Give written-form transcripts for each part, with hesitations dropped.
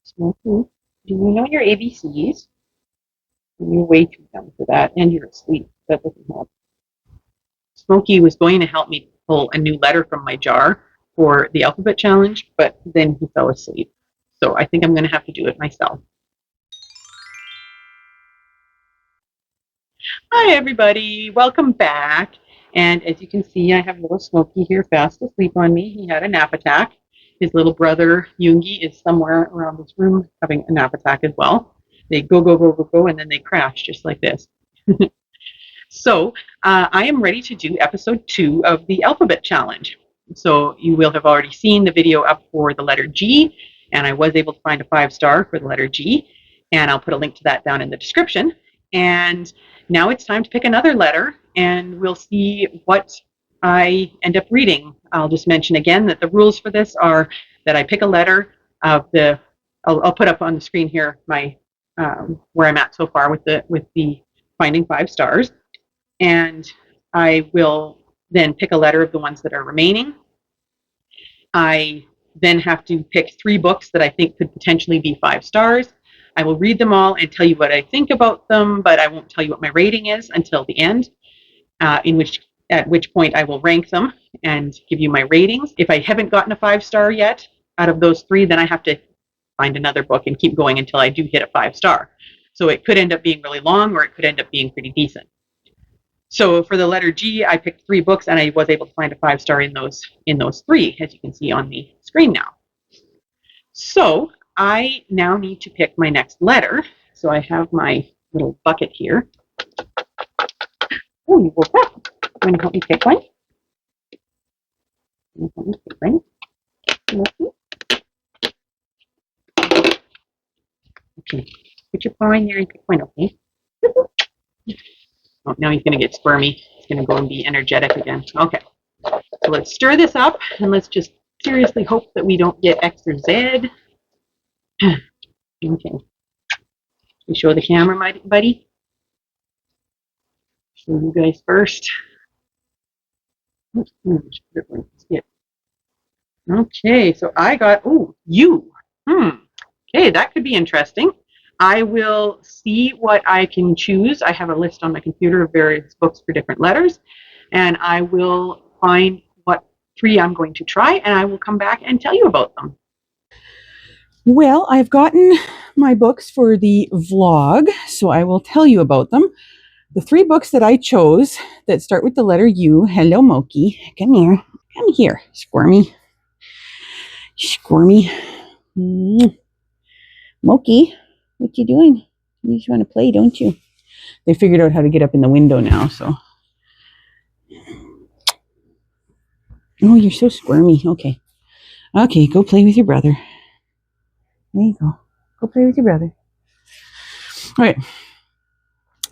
Smokey, do you know your ABCs? You're way too young for that, and you're asleep. That doesn't help. Smokey was going to help me pull a new letter from my jar for the alphabet challenge, but then he fell asleep. So I think I'm going to have to do it myself. Hi, everybody. Welcome back. And as you can see, I have little Smokey here fast asleep on me. He had a nap attack. His little brother, Yoongi, is somewhere around this room having a nap attack as well. They go, go, go, go, go, and then they crash just like this. So I am ready to do episode 2 of the alphabet challenge. So you will have already seen the video up for the letter G, and I was able to find a 5-star for the letter G, and I'll put a link to that down in the description. And now it's time to pick another letter, and we'll see what I end up reading. I'll just mention again that the rules for this are that I pick a letter of the. I'll put up on the screen here my where I'm at so far with the finding 5 stars, and I will then pick a letter of the ones that are remaining. I then have to pick 3 books that I think could potentially be 5 stars. I will read them all and tell you what I think about them, but I won't tell you what my rating is until the end, at which point I will rank them and give you my ratings. If I haven't gotten a 5-star yet out of those 3, then I have to find another book and keep going until I do hit a 5-star. So it could end up being really long, or it could end up being pretty decent. So for the letter G, I picked 3 books, and I was able to find a 5-star in those 3, as you can see on the screen now. So I now need to pick my next letter. So I have my little bucket here. Oh, you woke up. You want to help me pick one? Okay. Put your paw in there and pick one, okay? Oh, now he's going to get squirmy. He's going to go and be energetic again. Okay. So let's stir this up, and let's just seriously hope that we don't get X or Z. Okay. You show the camera, buddy? Show you guys first. Okay, so I got, U. Okay, that could be interesting. I will see what I can choose. I have a list on my computer of various books for different letters, and I will find what 3 I'm going to try, and I will come back and tell you about them. Well, I've gotten my books for the vlog, so I will tell you about them. The 3 books that I chose that start with the letter U. Hello, Moki. Come here. Come here, Squirmy. Squirmy. Moki, what you doing? You just want to play, don't you? They figured out how to get up in the window now, so. Oh, you're so squirmy. Okay. Okay, go play with your brother. There you go. Go play with your brother. All right.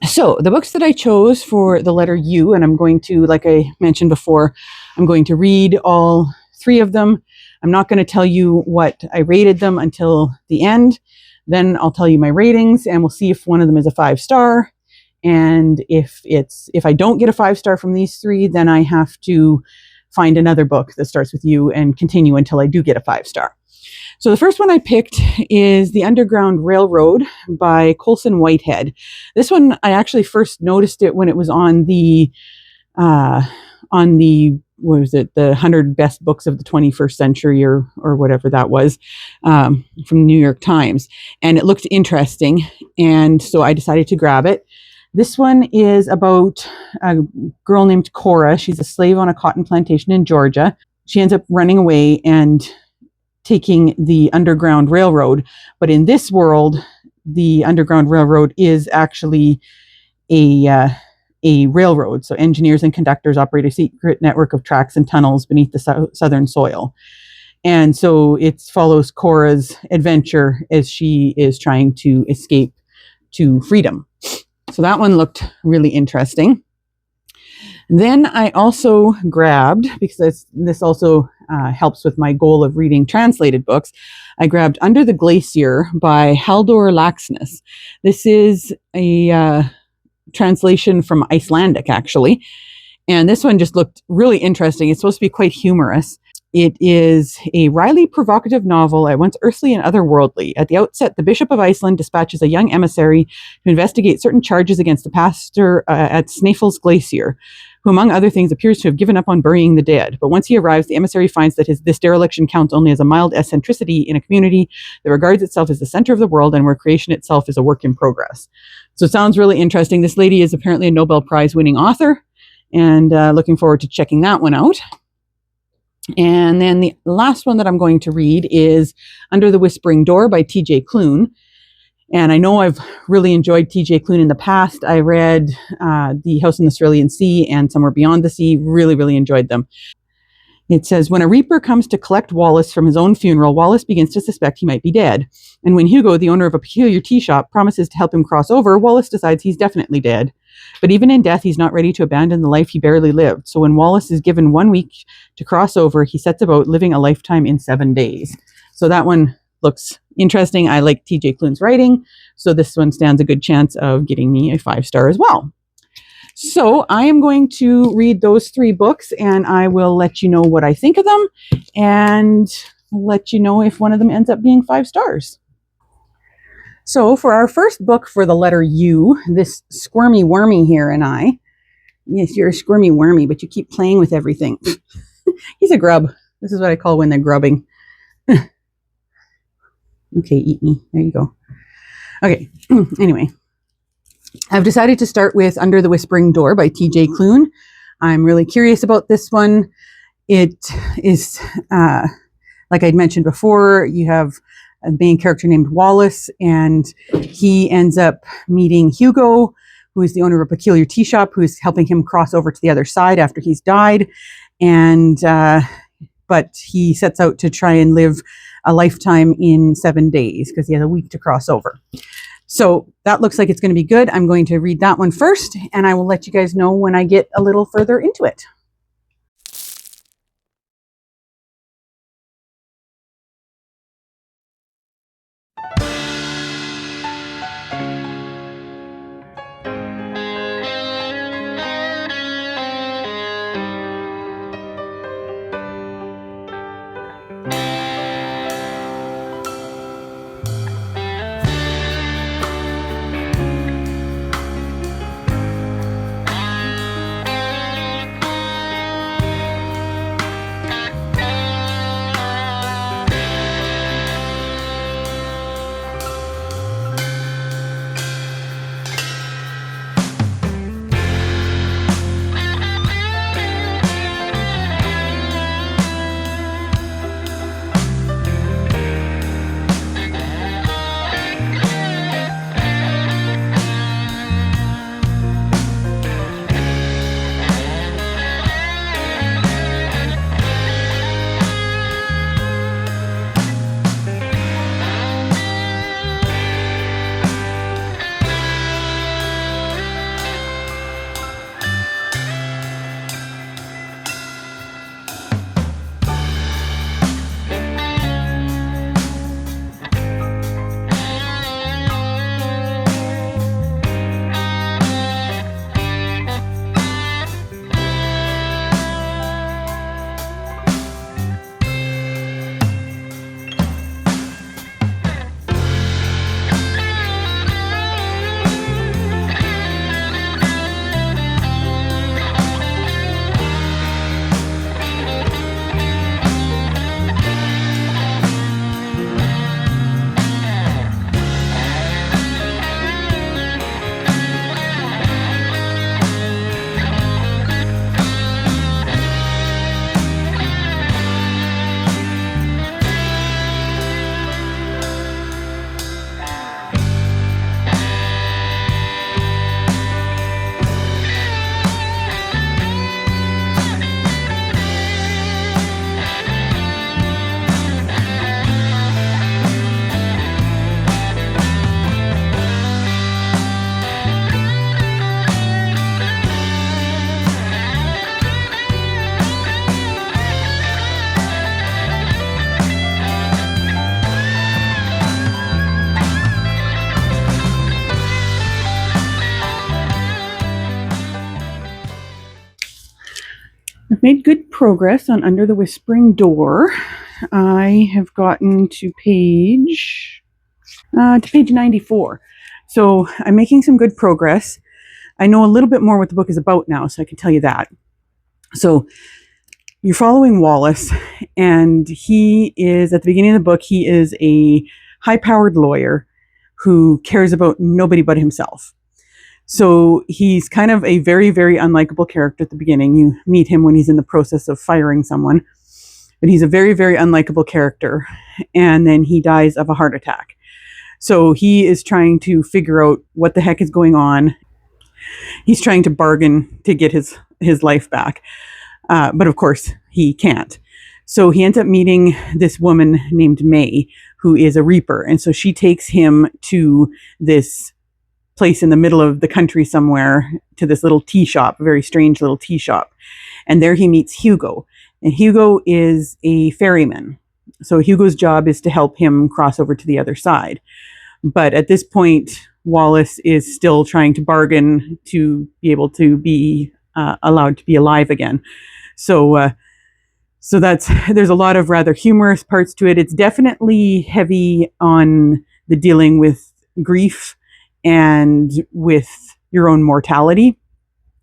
So the books that I chose for the letter U, and I'm going to, like I mentioned before, I'm going to read all 3 of them. I'm not going to tell you what I rated them until the end. Then I'll tell you my ratings, and we'll see if one of them is a 5-star. And if I don't get a 5-star from these 3, then I have to find another book that starts with U and continue until I do get a 5-star. So the first one I picked is The Underground Railroad by Colson Whitehead. This one, I actually first noticed it when it was on the what was it, the 100 best books of the 21st century or whatever that was, from the New York Times. And it looked interesting. And so I decided to grab it. This one is about a girl named Cora. She's a slave on a cotton plantation in Georgia. She ends up running away and taking the Underground Railroad. But in this world, the Underground Railroad is actually a railroad. So engineers and conductors operate a secret network of tracks and tunnels beneath the southern soil. And so it follows Cora's adventure as she is trying to escape to freedom. So that one looked really interesting. Then I also grabbed, because this also helps with my goal of reading translated books, I grabbed Under the Glacier by Halldór Laxness. This is a translation from Icelandic, actually. And this one just looked really interesting. It's supposed to be quite humorous. It is a wryly provocative novel, at once earthly and otherworldly. At the outset, the Bishop of Iceland dispatches a young emissary to investigate certain charges against the pastor at Snæfell's Glacier, who, among other things, appears to have given up on burying the dead. But once he arrives, the emissary finds that this dereliction counts only as a mild eccentricity in a community that regards itself as the center of the world and where creation itself is a work in progress. So it sounds really interesting. This lady is apparently a Nobel Prize winning author, and looking forward to checking that one out. And then the last one that I'm going to read is Under the Whispering Door by T.J. Klune. And I know I've really enjoyed T.J. Klune in the past. I read The House in the Cerulean Sea and Somewhere Beyond the Sea. Really, really enjoyed them. It says, when a reaper comes to collect Wallace from his own funeral, Wallace begins to suspect he might be dead. And when Hugo, the owner of a peculiar tea shop, promises to help him cross over, Wallace decides he's definitely dead. But even in death, he's not ready to abandon the life he barely lived. So when Wallace is given 1 week to cross over, he sets about living a lifetime in 7 days. So that one looks interesting. I like T.J. Klune's writing, so this one stands a good chance of getting me a 5-star as well. So I am going to read those 3 books, and I will let you know what I think of them, and let you know if one of them ends up being 5 stars. So for our first book for the letter U, this Squirmy Wormy here and I. Yes, you're a squirmy wormy, but you keep playing with everything. He's a grub. This is what I call when they're grubbing. Okay, eat me. There you go. Okay, anyway. I've decided to start with Under the Whispering Door by T.J. Klune. I'm really curious about this one. It is, like I'd mentioned before, you have a main character named Wallace, and he ends up meeting Hugo, who is the owner of a peculiar tea shop, who's helping him cross over to the other side after he's died. And but he sets out to try and live a lifetime in 7 days because he has a week to cross over. So that looks like it's going to be good. I'm going to read that one first, and I will let you guys know when I get a little further into it. made good progress on Under the Whispering Door. I have gotten to page 94. So I'm making some good progress. I know a little bit more what the book is about now, so I can tell you that. So you're following Wallace, and he is, at the beginning of the book, he is a high-powered lawyer who cares about nobody but himself. So he's kind of a very, very unlikable character at the beginning. You meet him when he's in the process of firing someone, but he's a very, very unlikable character. And then he dies of a heart attack. So he is trying to figure out what the heck is going on. He's trying to bargain to get his life back. But of course, he can't. So he ends up meeting this woman named May, who is a reaper. And so she takes him to this place in the middle of the country somewhere, to this little tea shop, a very strange little tea shop. And there he meets Hugo. And Hugo is a ferryman. So Hugo's job is to help him cross over to the other side. But at this point, Wallace is still trying to bargain to be able to be allowed to be alive again. So there's a lot of rather humorous parts to it. It's definitely heavy on the dealing with grief and with your own mortality,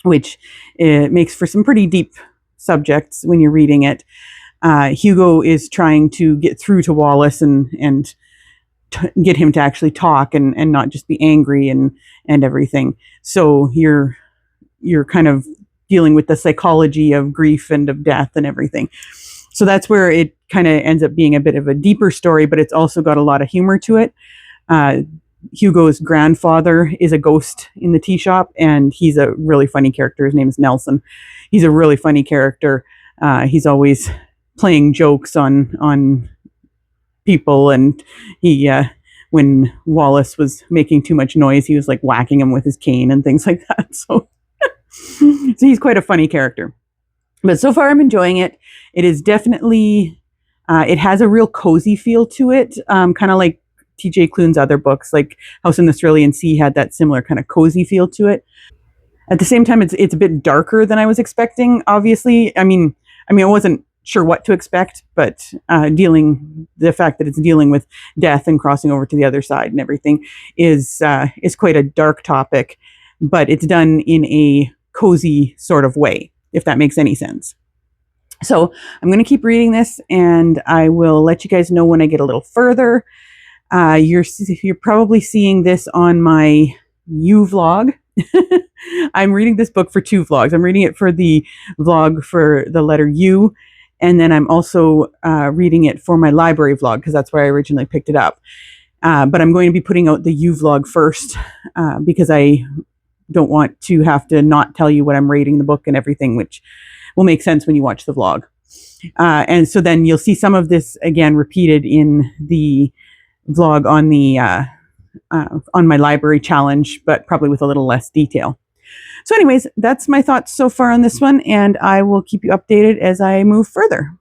which makes for some pretty deep subjects when you're reading it. Hugo is trying to get through to Wallace and get him to actually talk and not just be angry and everything. So you're kind of dealing with the psychology of grief and of death and everything. So that's where it kind of ends up being a bit of a deeper story, but it's also got a lot of humor to it. Hugo's grandfather is a ghost in the tea shop, and he's a really funny character. His name is Nelson. He's a really funny character. He's always playing jokes on people, and he when Wallace was making too much noise, he was like whacking him with his cane and things like that. So he's quite a funny character. But so far I'm enjoying it. It is definitely it has a real cozy feel to it, kind of like T.J. Klune's other books, like House in the Cerulean Sea, had that similar kind of cozy feel to it. At the same time, it's a bit darker than I was expecting. Obviously, I mean, I wasn't sure what to expect, but the fact that it's dealing with death and crossing over to the other side and everything is quite a dark topic, but it's done in a cozy sort of way, if that makes any sense. So I'm going to keep reading this, and I will let you guys know when I get a little further. You're probably seeing this on my U vlog. I'm reading this book for two vlogs. I'm reading it for the vlog for the letter U, and then I'm also reading it for my library vlog, because that's where I originally picked it up. But I'm going to be putting out the U vlog first, because I don't want to have to not tell you what I'm rating the book and everything, which will make sense when you watch the vlog. And so then you'll see some of this again repeated in the vlog on the on my library challenge, but probably with a little less detail. So anyways, that's my thoughts so far on this one, and I will keep you updated as I move further.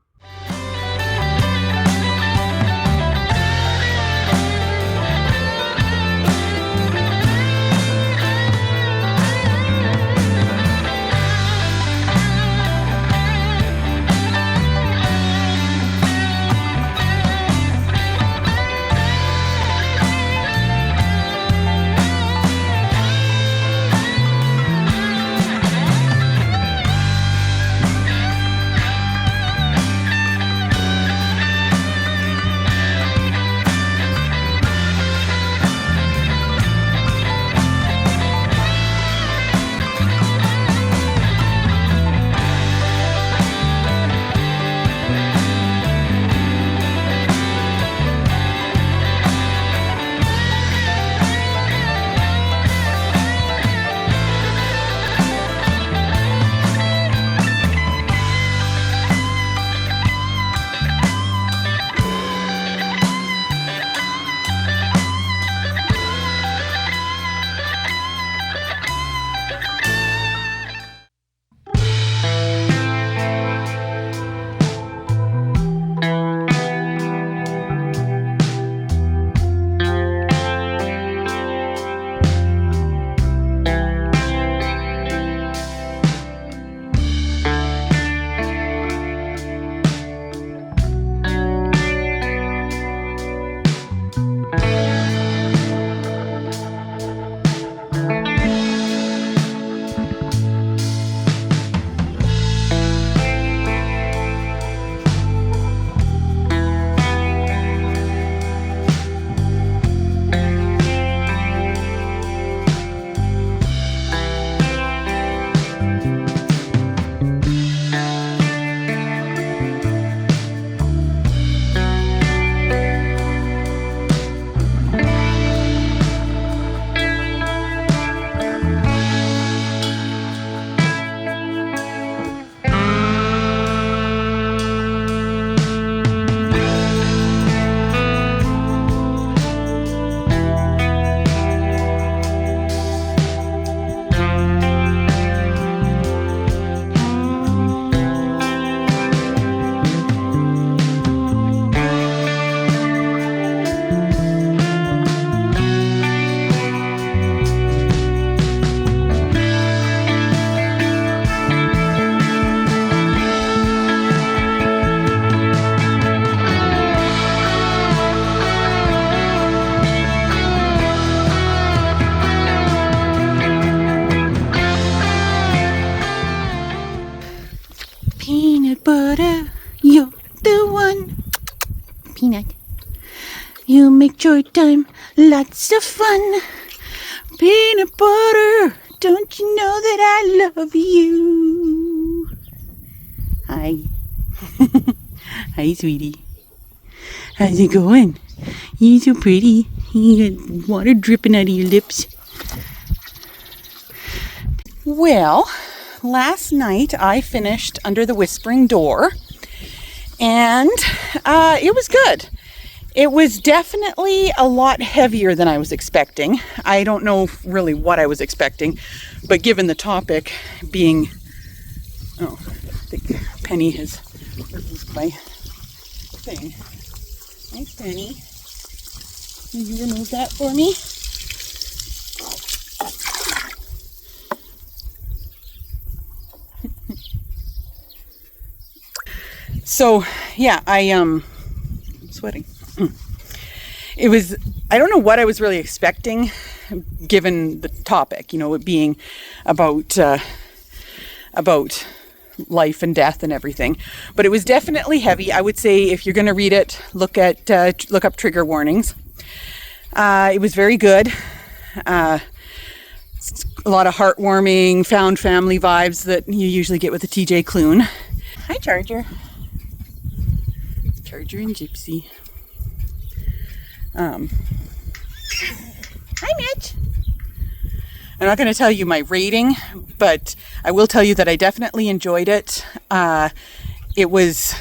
chore time, lots of fun. Peanut butter, don't you know that I love you? Hi. Hi, sweetie. How's it going? You're so pretty. You got water dripping out of your lips. Well, last night I finished Under the Whispering Door, and it was good. It was definitely a lot heavier than I was expecting. I don't know really what I was expecting, but given the topic being... Oh, I think Penny has removed my thing. Thanks, Penny. Can you remove that for me? So, yeah, I'm sweating. It was, I don't know what I was really expecting, given the topic, you know, it being about life and death and everything. But it was definitely heavy. I would say if you're going to read it, look up trigger warnings. It was very good. A lot of heartwarming, found family vibes that you usually get with a TJ Klune. Hi, Charger. Charger and Gypsy. Hi, Mitch. I'm not going to tell you my rating, but I will tell you that I definitely enjoyed it. It was,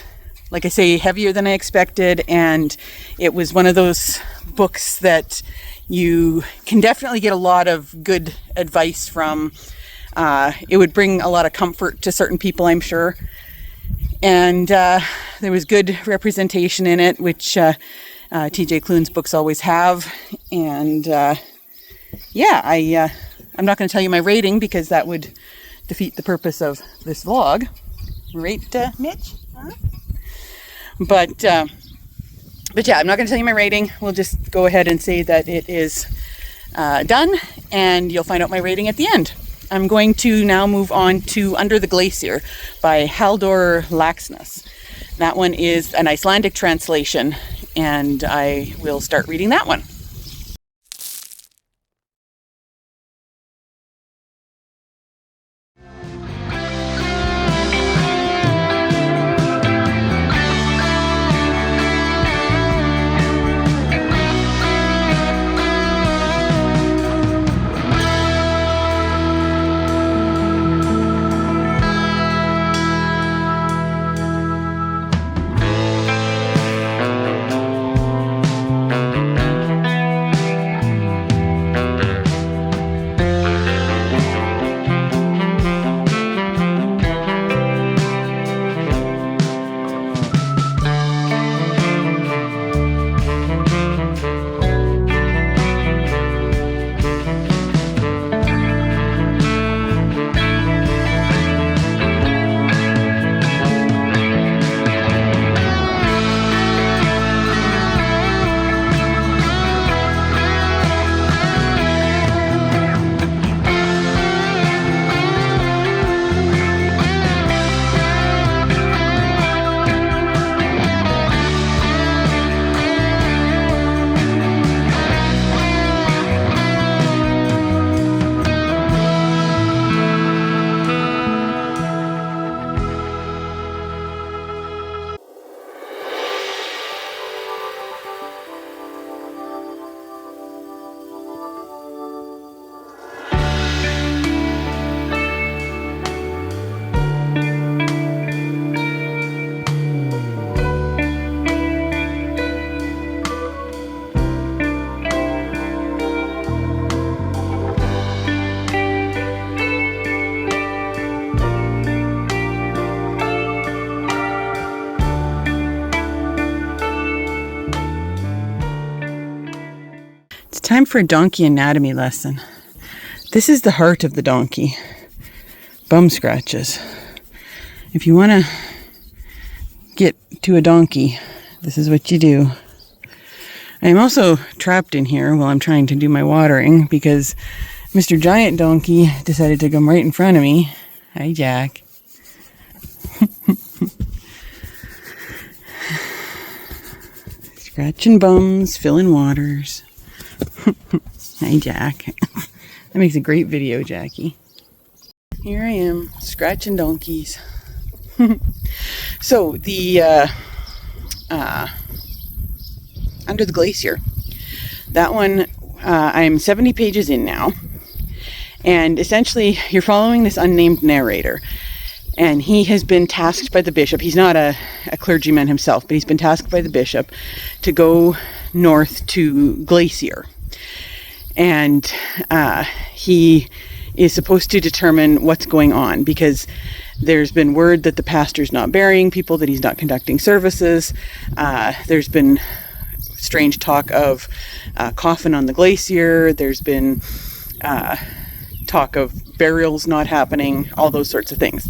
like I say, heavier than I expected, and it was one of those books that you can definitely get a lot of good advice from. It would bring a lot of comfort to certain people, I'm sure. And there was good representation in it, which TJ Klune's books always have. And yeah, I'm not going to tell you my rating because that would defeat the purpose of this vlog. Right, Mitch? Huh? But yeah, I'm not going to tell you my rating. We'll just go ahead and say that it is done, and you'll find out my rating at the end. I'm going to now move on to Under the Glacier by Halldór Laxness. That one is an Icelandic translation, and I will start reading that one. Time for a donkey anatomy lesson. This is the heart of the donkey. Bum scratches. If you want to get to a donkey, this is what you do. I am also trapped in here while I'm trying to do my watering because Mr. Giant Donkey decided to come right in front of me. Hi, Jack. Scratching bums, filling waters. Hi, Jack. That makes a great video, Jackie. Here I am, scratching donkeys. So, the Under the Glacier. That one, I'm 70 pages in now. And essentially, you're following this unnamed narrator. And he has been tasked by the bishop. He's not a clergyman himself, but he's been tasked by the bishop to go north to Glacier. And he is supposed to determine what's going on, because there's been word that the pastor's not burying people, that he's not conducting services. There's been strange talk of coffin on the glacier. There's been talk of burials not happening, all those sorts of things.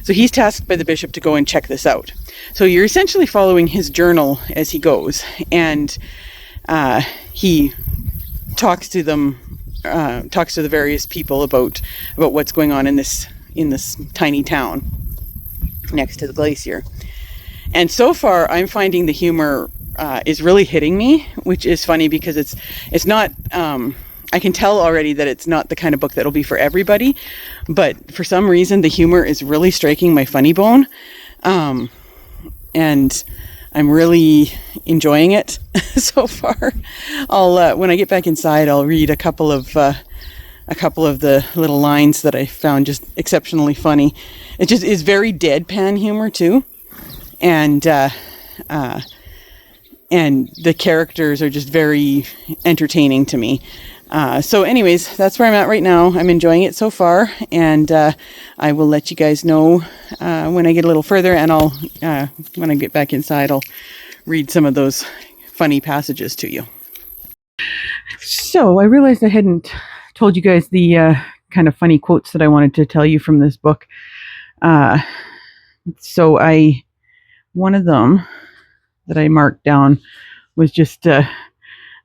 So he's tasked by the bishop to go and check this out. So you're essentially following his journal as he goes, and he talks to them, talks to the various people about what's going on in this tiny town next to the glacier. And so far, I'm finding the humor is really hitting me, which is funny because it's not. I can tell already that it's not the kind of book that'll be for everybody, but for some reason the humor is really striking my funny bone, and I'm really enjoying it so far. I'll when I get back inside, I'll read a couple of the little lines that I found just exceptionally funny. It just is very deadpan humor too, and the characters are just very entertaining to me. So anyways, that's where I'm at right now. I'm enjoying it so far, and I will let you guys know when I get a little further, and I'll when I get back inside, I'll read some of those funny passages to you. So I realized I hadn't told you guys the kind of funny quotes that I wanted to tell you from this book. One of them that I marked down was just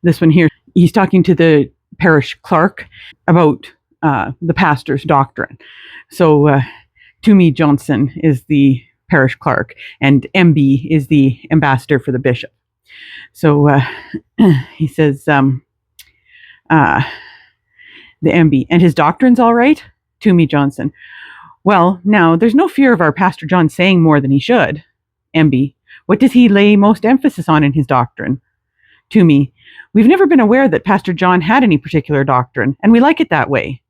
this one here. He's talking to the parish clerk about the pastor's doctrine. So Toomey Johnson is the parish clerk, and MB is the ambassador for the bishop. So he says, the MB, and his doctrine's all right? Toomey Johnson. Well, now, there's no fear of our Pastor John saying more than he should. MB, what does he lay most emphasis on in his doctrine? Toomey, we've never been aware that Pastor John had any particular doctrine, and we like it that way.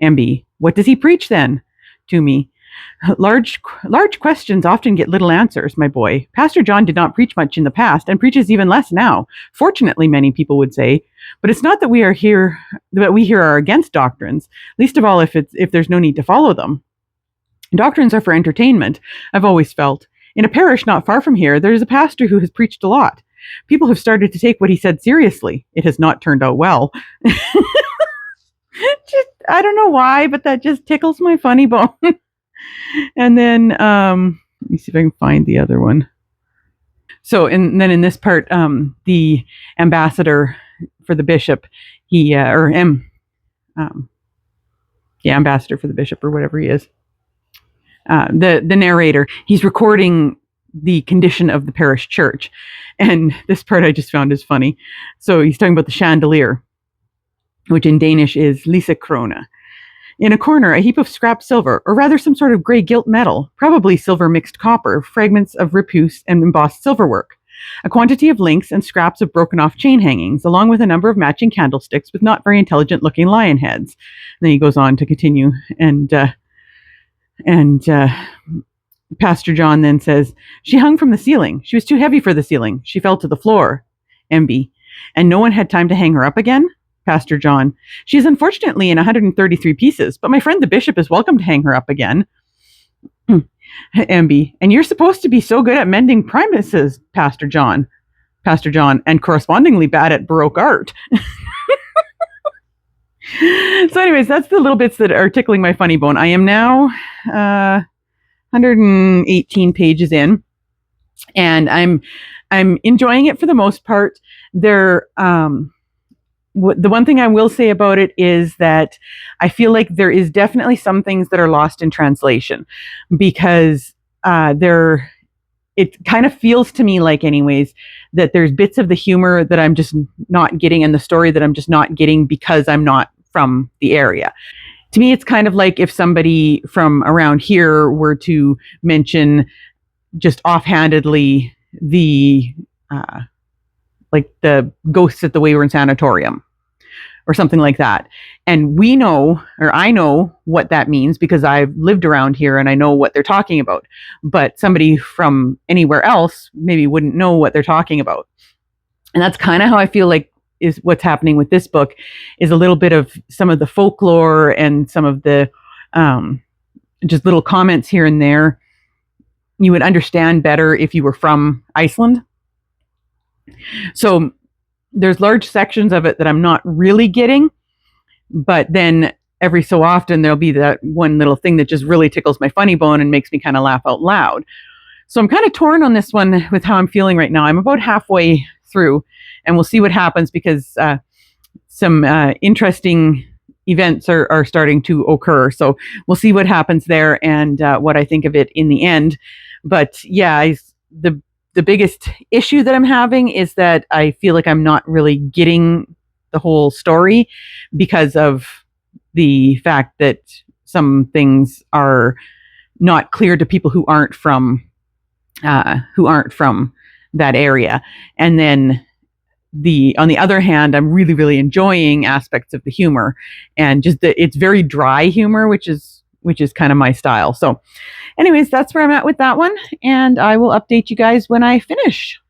MB, what does he preach then? Toomey, large questions often get little answers, my boy. Pastor John did not preach much in the past, and preaches even less now. Fortunately, many people would say. But it's not that we here are against doctrines, least of all if there's no need to follow them. Doctrines are for entertainment, I've always felt. In a parish not far from here, there is a pastor who has preached a lot. People have started to take what he said seriously. It has not turned out well. I don't know why, but that just tickles my funny bone. And then, let me see if I can find the other one. So, and then in this part, the ambassador for the bishop, ambassador for the bishop or whatever he is, the narrator, he's recording the condition of the parish church. And this part I just found is funny. So he's talking about the chandelier, which in Danish is lysekrone. In a corner, a heap of scrap silver, or rather some sort of gray gilt metal, probably silver mixed copper, fragments of ripuce and embossed silverwork. A quantity of links and scraps of broken off chain hangings, along with a number of matching candlesticks with not very intelligent looking lion heads. And then he goes on to continue, and Pastor John then says, she hung from the ceiling. She was too heavy for the ceiling. She fell to the floor. MB, and no one had time to hang her up again? Pastor John, she is unfortunately in 133 pieces, but my friend the bishop is welcome to hang her up again. MB, and you're supposed to be so good at mending premises, Pastor John. Pastor John, and correspondingly bad at Baroque art. So anyways, that's the little bits that are tickling my funny bone. I am now 118 pages in, and I'm enjoying it for the most part. The one thing I will say about it is that I feel like there is definitely some things that are lost in translation, because it kind of feels to me like, anyways, that there's bits of the humor that I'm just not getting, and the story that I'm just not getting because I'm not from the area. To me, it's kind of like if somebody from around here were to mention just offhandedly the like the ghosts at the Weyburn Sanatorium or something like that. And we know, or I know what that means because I've lived around here and I know what they're talking about. But somebody from anywhere else maybe wouldn't know what they're talking about. And that's kind of how I feel like is what's happening with this book, is a little bit of some of the folklore and some of the just little comments here and there. You would understand better if you were from Iceland. So there's large sections of it that I'm not really getting, but then every so often there'll be that one little thing that just really tickles my funny bone and makes me kind of laugh out loud. So I'm kind of torn on this one with how I'm feeling right now. I'm about halfway through, and we'll see what happens because some interesting events are starting to occur. So we'll see what happens there and what I think of it in the end. But yeah, the biggest issue that I'm having is that I feel like I'm not really getting the whole story because of the fact that some things are not clear to people who aren't from that area. And then on the other hand, I'm really, really enjoying aspects of the humor, and just it's very dry humor, which is kind of my style. So anyways, that's where I'm at with that one, and I will update you guys when I finish.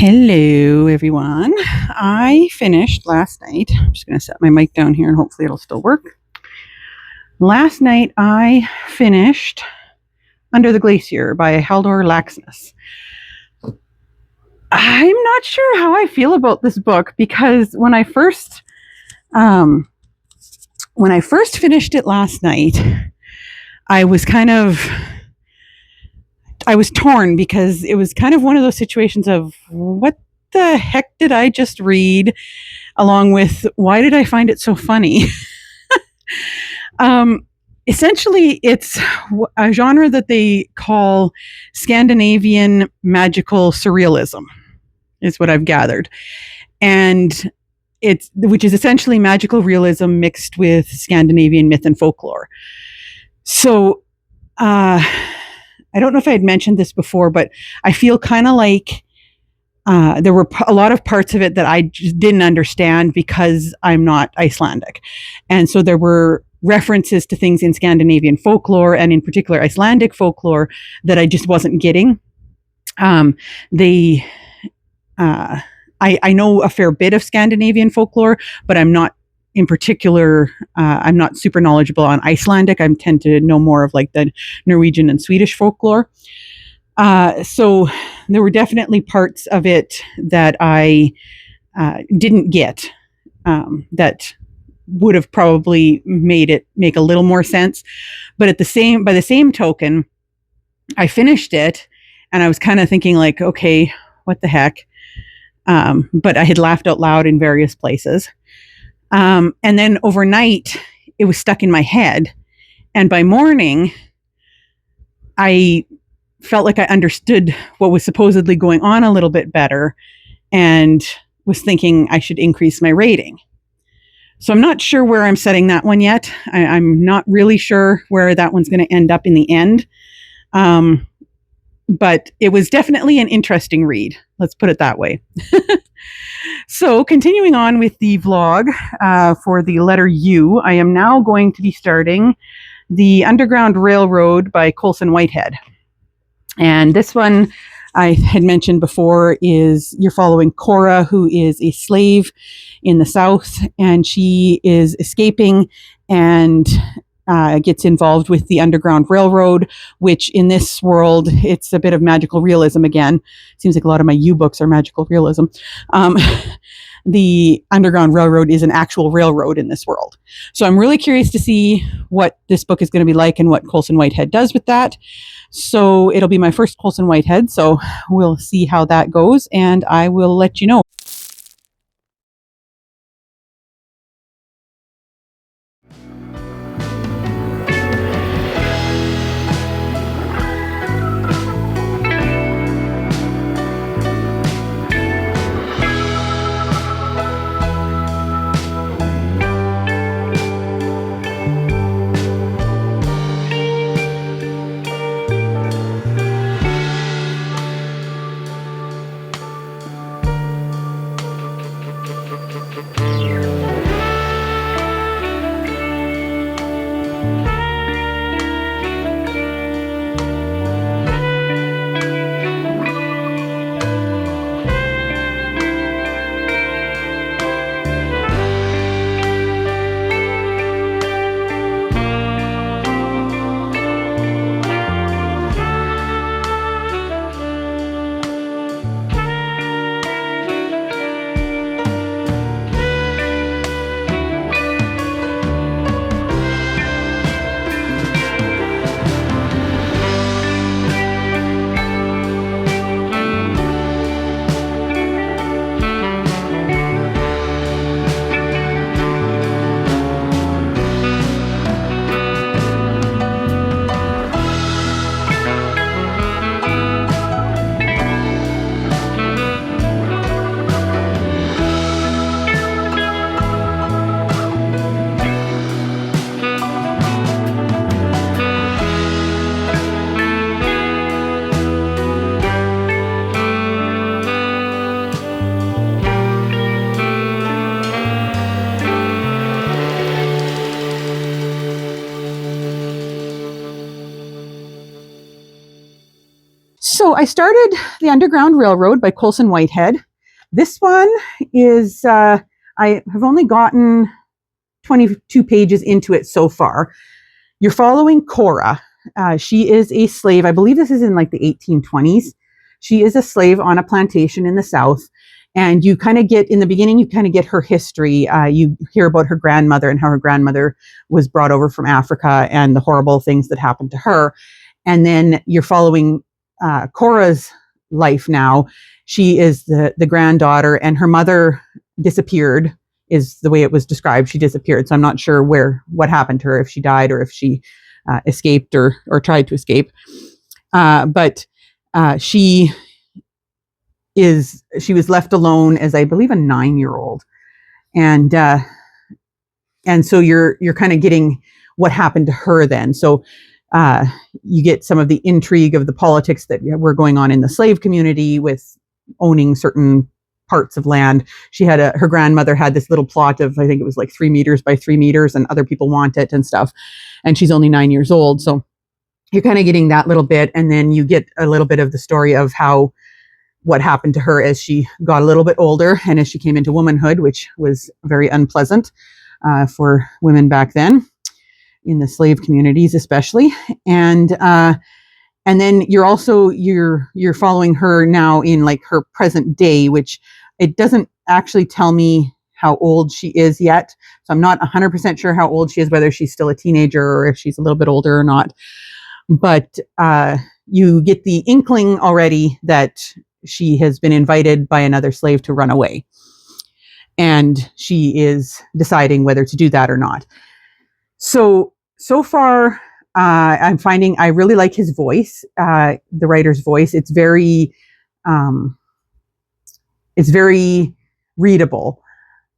Hello, everyone. I finished last night. I'm just going to set my mic down here and hopefully it'll still work. Last night, I finished Under the Glacier by Haldor Laxness. I'm not sure how I feel about this book because when I first finished it last night, I was torn because it was kind of one of those situations of what the heck did I just read, along with why did I find it so funny? Essentially, it's a genre that they call Scandinavian magical surrealism, is what I've gathered. And which is essentially magical realism mixed with Scandinavian myth and folklore. So, I don't know if I had mentioned this before, but I feel kind of like there were a lot of parts of it that I just didn't understand because I'm not Icelandic. And so there were references to things in Scandinavian folklore and in particular Icelandic folklore that I just wasn't getting. I know a fair bit of Scandinavian folklore, but I'm not in particular, I'm not super knowledgeable on Icelandic. I tend to know more of like the Norwegian and Swedish folklore. So there were definitely parts of it that I didn't get that would have probably made it make a little more sense. But by the same token, I finished it and I was kind of thinking like, okay, what the heck? But I had laughed out loud in various places. And then overnight, it was stuck in my head. And by morning, I felt like I understood what was supposedly going on a little bit better and was thinking I should increase my rating. So I'm not sure where I'm setting that one yet. I'm not really sure where that one's going to end up in the end. But it was definitely an interesting read. Let's put it that way. So continuing on with the vlog for the letter U, I am now going to be starting The Underground Railroad by Colson Whitehead. And this one I had mentioned before is you're following Cora, who is a slave in the South, and she is escaping and gets involved with the Underground Railroad, which in this world, it's a bit of magical realism again. Seems like a lot of my U-books are magical realism. The Underground Railroad is an actual railroad in this world. So I'm really curious to see what this book is going to be like and what Colson Whitehead does with that. So it'll be my first Colson Whitehead, so we'll see how that goes, and I will let you know. So I started The Underground Railroad by Colson Whitehead. This one is, I have only gotten 22 pages into it so far. You're following Cora. She is a slave. I believe this is in like the 1820s. She is a slave on a plantation in the South. And you kind of get, in the beginning, you kind of get her history. You hear about her grandmother and how her grandmother was brought over from Africa and the horrible things that happened to her. And then you're following Cora's life now. She is the granddaughter, and her mother disappeared, is the way it was described. She disappeared. So I'm not sure what happened to her, if she died or if she escaped or tried to escape. But she was left alone as, I believe, a 9-year-old. And so you're kind of getting what happened to her then. So you get some of the intrigue of the politics that were going on in the slave community with owning certain parts of land. Her grandmother had this little plot of, I think it was like 3 meters by 3 meters, and other people want it and stuff. And she's only 9 years old. So you're kind of getting that little bit. And then you get a little bit of the story of what happened to her as she got a little bit older and as she came into womanhood, which was very unpleasant for women back then, in the slave communities especially. And then you're following her now in like her present day, which it doesn't actually tell me how old she is yet. So I'm not 100% sure how old she is, whether she's still a teenager or if she's a little bit older or not. But you get the inkling already that she has been invited by another slave to run away. And she is deciding whether to do that or not. So far, I'm finding I really like his voice, the writer's voice. It's very readable.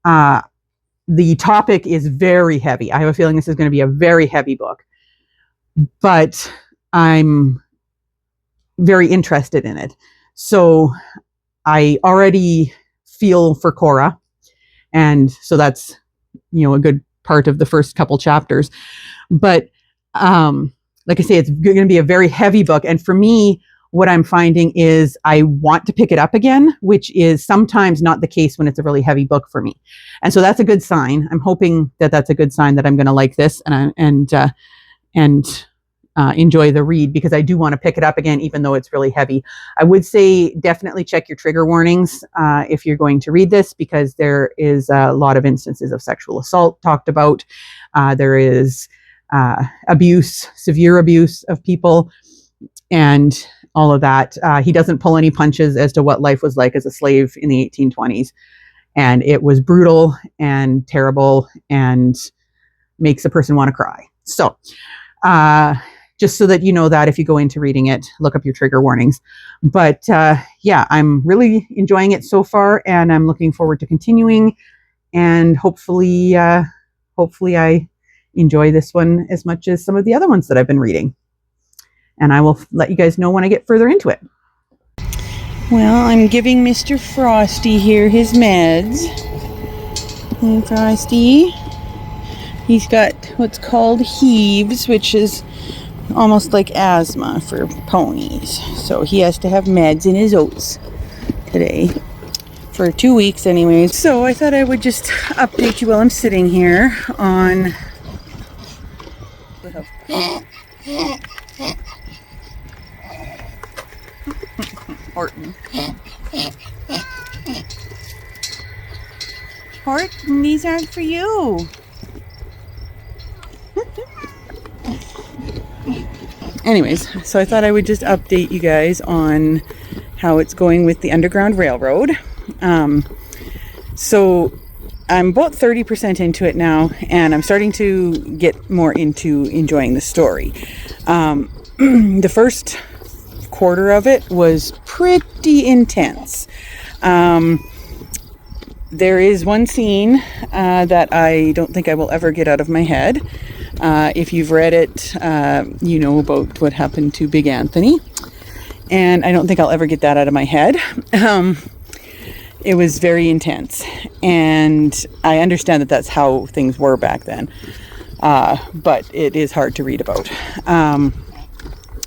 The topic is very heavy. I have a feeling this is going to be a very heavy book, but I'm very interested in it. So I already feel for Cora, and so that's a good part of the first couple chapters. But like I say, it's going to be a very heavy book. And for me, what I'm finding is I want to pick it up again, which is sometimes not the case when it's a really heavy book for me. And so that's a good sign. I'm hoping that that's a good sign that I'm going to like this and enjoy the read, because I do want to pick it up again, even though it's really heavy. I would say definitely check your trigger warnings if you're going to read this, because there is a lot of instances of sexual assault talked about. There is abuse, severe abuse of people, and all of that. He doesn't pull any punches as to what life was like as a slave in the 1820s. And it was brutal and terrible and makes a person want to cry. So, just so that you know that if you go into reading it, look up your trigger warnings. But yeah, I'm really enjoying it so far, and I'm looking forward to continuing. And hopefully I enjoy this one as much as some of the other ones that I've been reading. And I will let you guys know when I get further into it. Well, I'm giving Mr. Frosty here his meds. Hey, Frosty. He's got what's called heaves, which is almost like asthma for ponies. So he has to have meds in his oats today for 2 weeks anyways. So I thought I would just update you while I'm sitting here on Horton. Horton, these aren't for you. Anyways, so I thought I would just update you guys on how it's going with the Underground Railroad. So I'm about 30% into it now, and I'm starting to get more into enjoying the story. The first quarter of it was pretty intense. There is one scene that I don't think I will ever get out of my head. If you've read it, you know about what happened to Big Anthony. And I don't think I'll ever get that out of my head. It was very intense. And I understand that that's how things were back then. But it is hard to read about.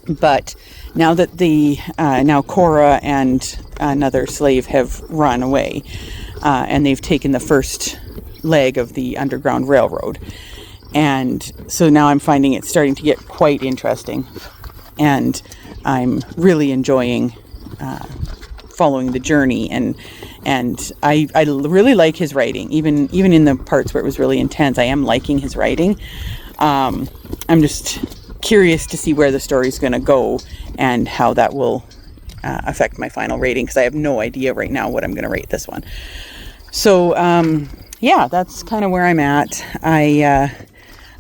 But now that now Cora and another slave have run away, and they've taken the first leg of the Underground Railroad. And so now I'm finding it starting to get quite interesting. And I'm really enjoying following the journey. And I really like his writing. Even in the parts where it was really intense, I am liking his writing. I'm just curious to see where the story's going to go and how that will affect my final rating, because I have no idea right now what I'm going to rate this one. So yeah, that's kind of where I'm at.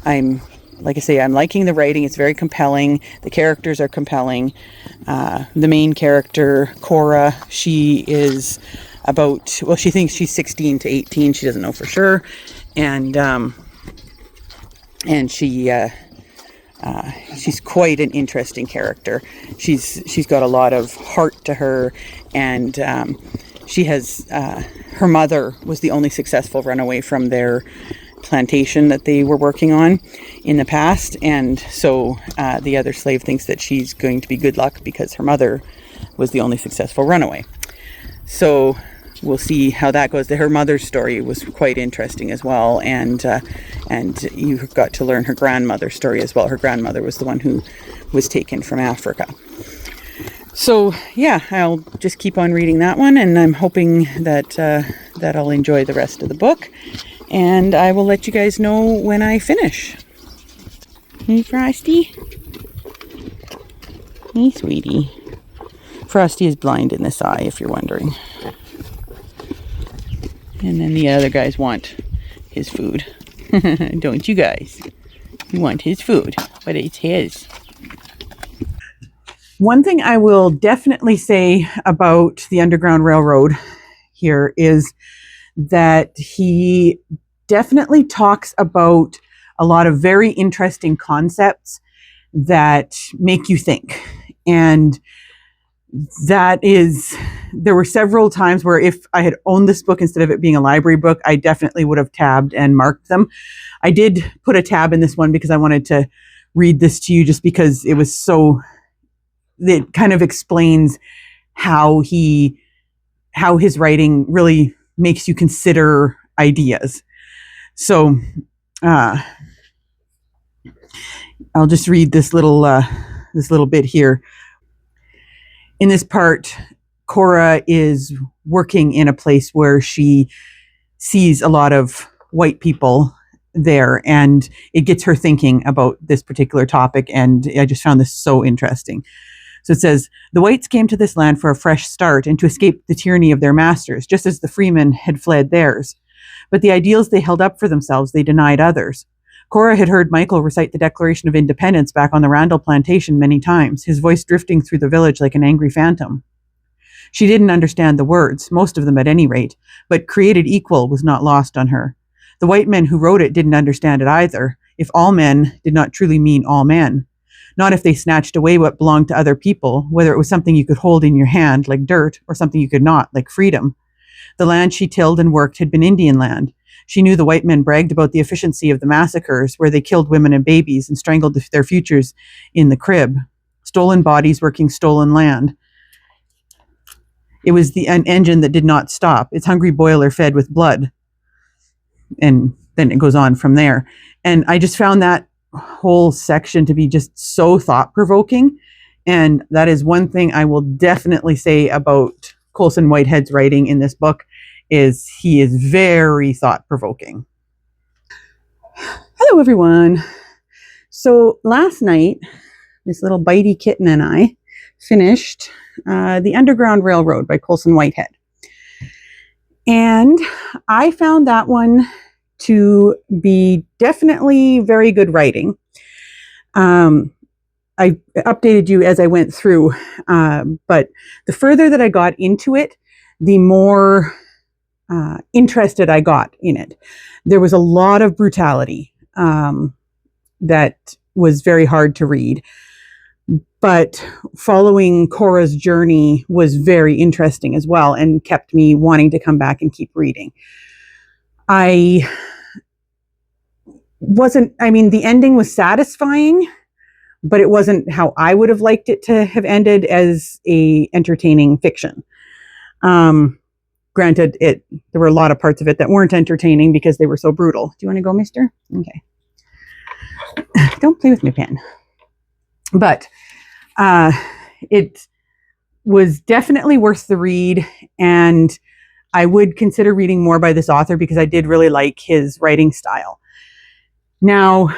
I'm like I say, I'm liking the writing. It's very compelling. The characters are compelling. The main character, Cora, she is she thinks she's 16 to 18. She doesn't know for sure. And she's quite an interesting character. She's got a lot of heart to her, and she has her mother was the only successful runaway from their plantation that they were working on in the past, and so the other slave thinks that she's going to be good luck because her mother was the only successful runaway. So we'll see how that goes. Her mother's story was quite interesting as well, and you got to learn her grandmother's story as well. Her grandmother was the one who was taken from Africa. So yeah, I'll just keep on reading that one, and I'm hoping that I'll enjoy the rest of the book, and I will let you guys know when I finish. Hey, Frosty. Hey, sweetie. Frosty is blind in this eye, if you're wondering. And then the other guys want his food. Don't you guys? You want his food, but it's his. One thing I will definitely say about the Underground Railroad here is that he definitely talks about a lot of very interesting concepts that make you think. And there were several times where if I had owned this book instead of it being a library book, I definitely would have tabbed and marked them. I did put a tab in this one because I wanted to read this to you just because it was so it kind of explains how his writing really makes you consider ideas. So I'll just read this little bit here. In this part, Cora is working in a place where she sees a lot of white people there, and it gets her thinking about this particular topic, and I just found this so interesting. So it says, the whites came to this land for a fresh start and to escape the tyranny of their masters, just as the freemen had fled theirs. But the ideals they held up for themselves, they denied others. Cora had heard Michael recite the Declaration of Independence back on the Randall plantation many times, his voice drifting through the village like an angry phantom. She didn't understand the words, most of them at any rate, but created equal was not lost on her. The white men who wrote it didn't understand it either, if all men did not truly mean all men. Not if they snatched away what belonged to other people, whether it was something you could hold in your hand, like dirt, or something you could not, like freedom. The land she tilled and worked had been Indian land. She knew the white men bragged about the efficiency of the massacres, where they killed women and babies and strangled their futures in the crib. Stolen bodies working stolen land. It was an engine that did not stop, its hungry boiler fed with blood. And then it goes on from there. And I just found that whole section to be just so thought-provoking. And that is one thing I will definitely say about Colson Whitehead's writing in this book, is he is very thought-provoking. Hello, everyone. So last night, this little bitey kitten and I finished The Underground Railroad by Colson Whitehead. And I found that one to be definitely very good writing. I updated you as I went through, but the further that I got into it, the more interested I got in it. There was a lot of brutality that was very hard to read, but following Cora's journey was very interesting as well and kept me wanting to come back and keep reading. The ending was satisfying, but it wasn't how I would have liked it to have ended as a entertaining fiction. Granted, there were a lot of parts of it that weren't entertaining because they were so brutal. Do you want to go, mister? Okay. Don't play with my pen. But it was definitely worth the read, and I would consider reading more by this author because I did really like his writing style. Now,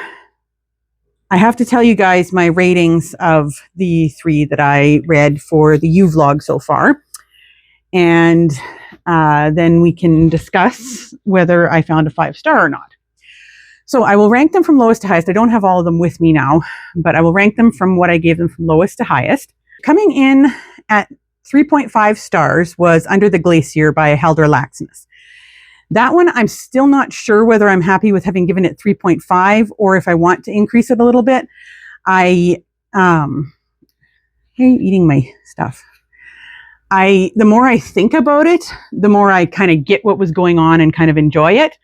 I have to tell you guys my ratings of the 3 that I read for the U-Vlog so far. And then we can discuss whether I found a 5-star or not. So I will rank them from lowest to highest. I don't have all of them with me now, but I will rank them from what I gave them from lowest to highest. Coming in at 3.5 stars was Under the Glacier by Haldor Laxness. That one, I'm still not sure whether I'm happy with having given it 3.5 or if I want to increase it a little bit. Hey, eating my stuff. The more I think about it, the more I kind of get what was going on and kind of enjoy it.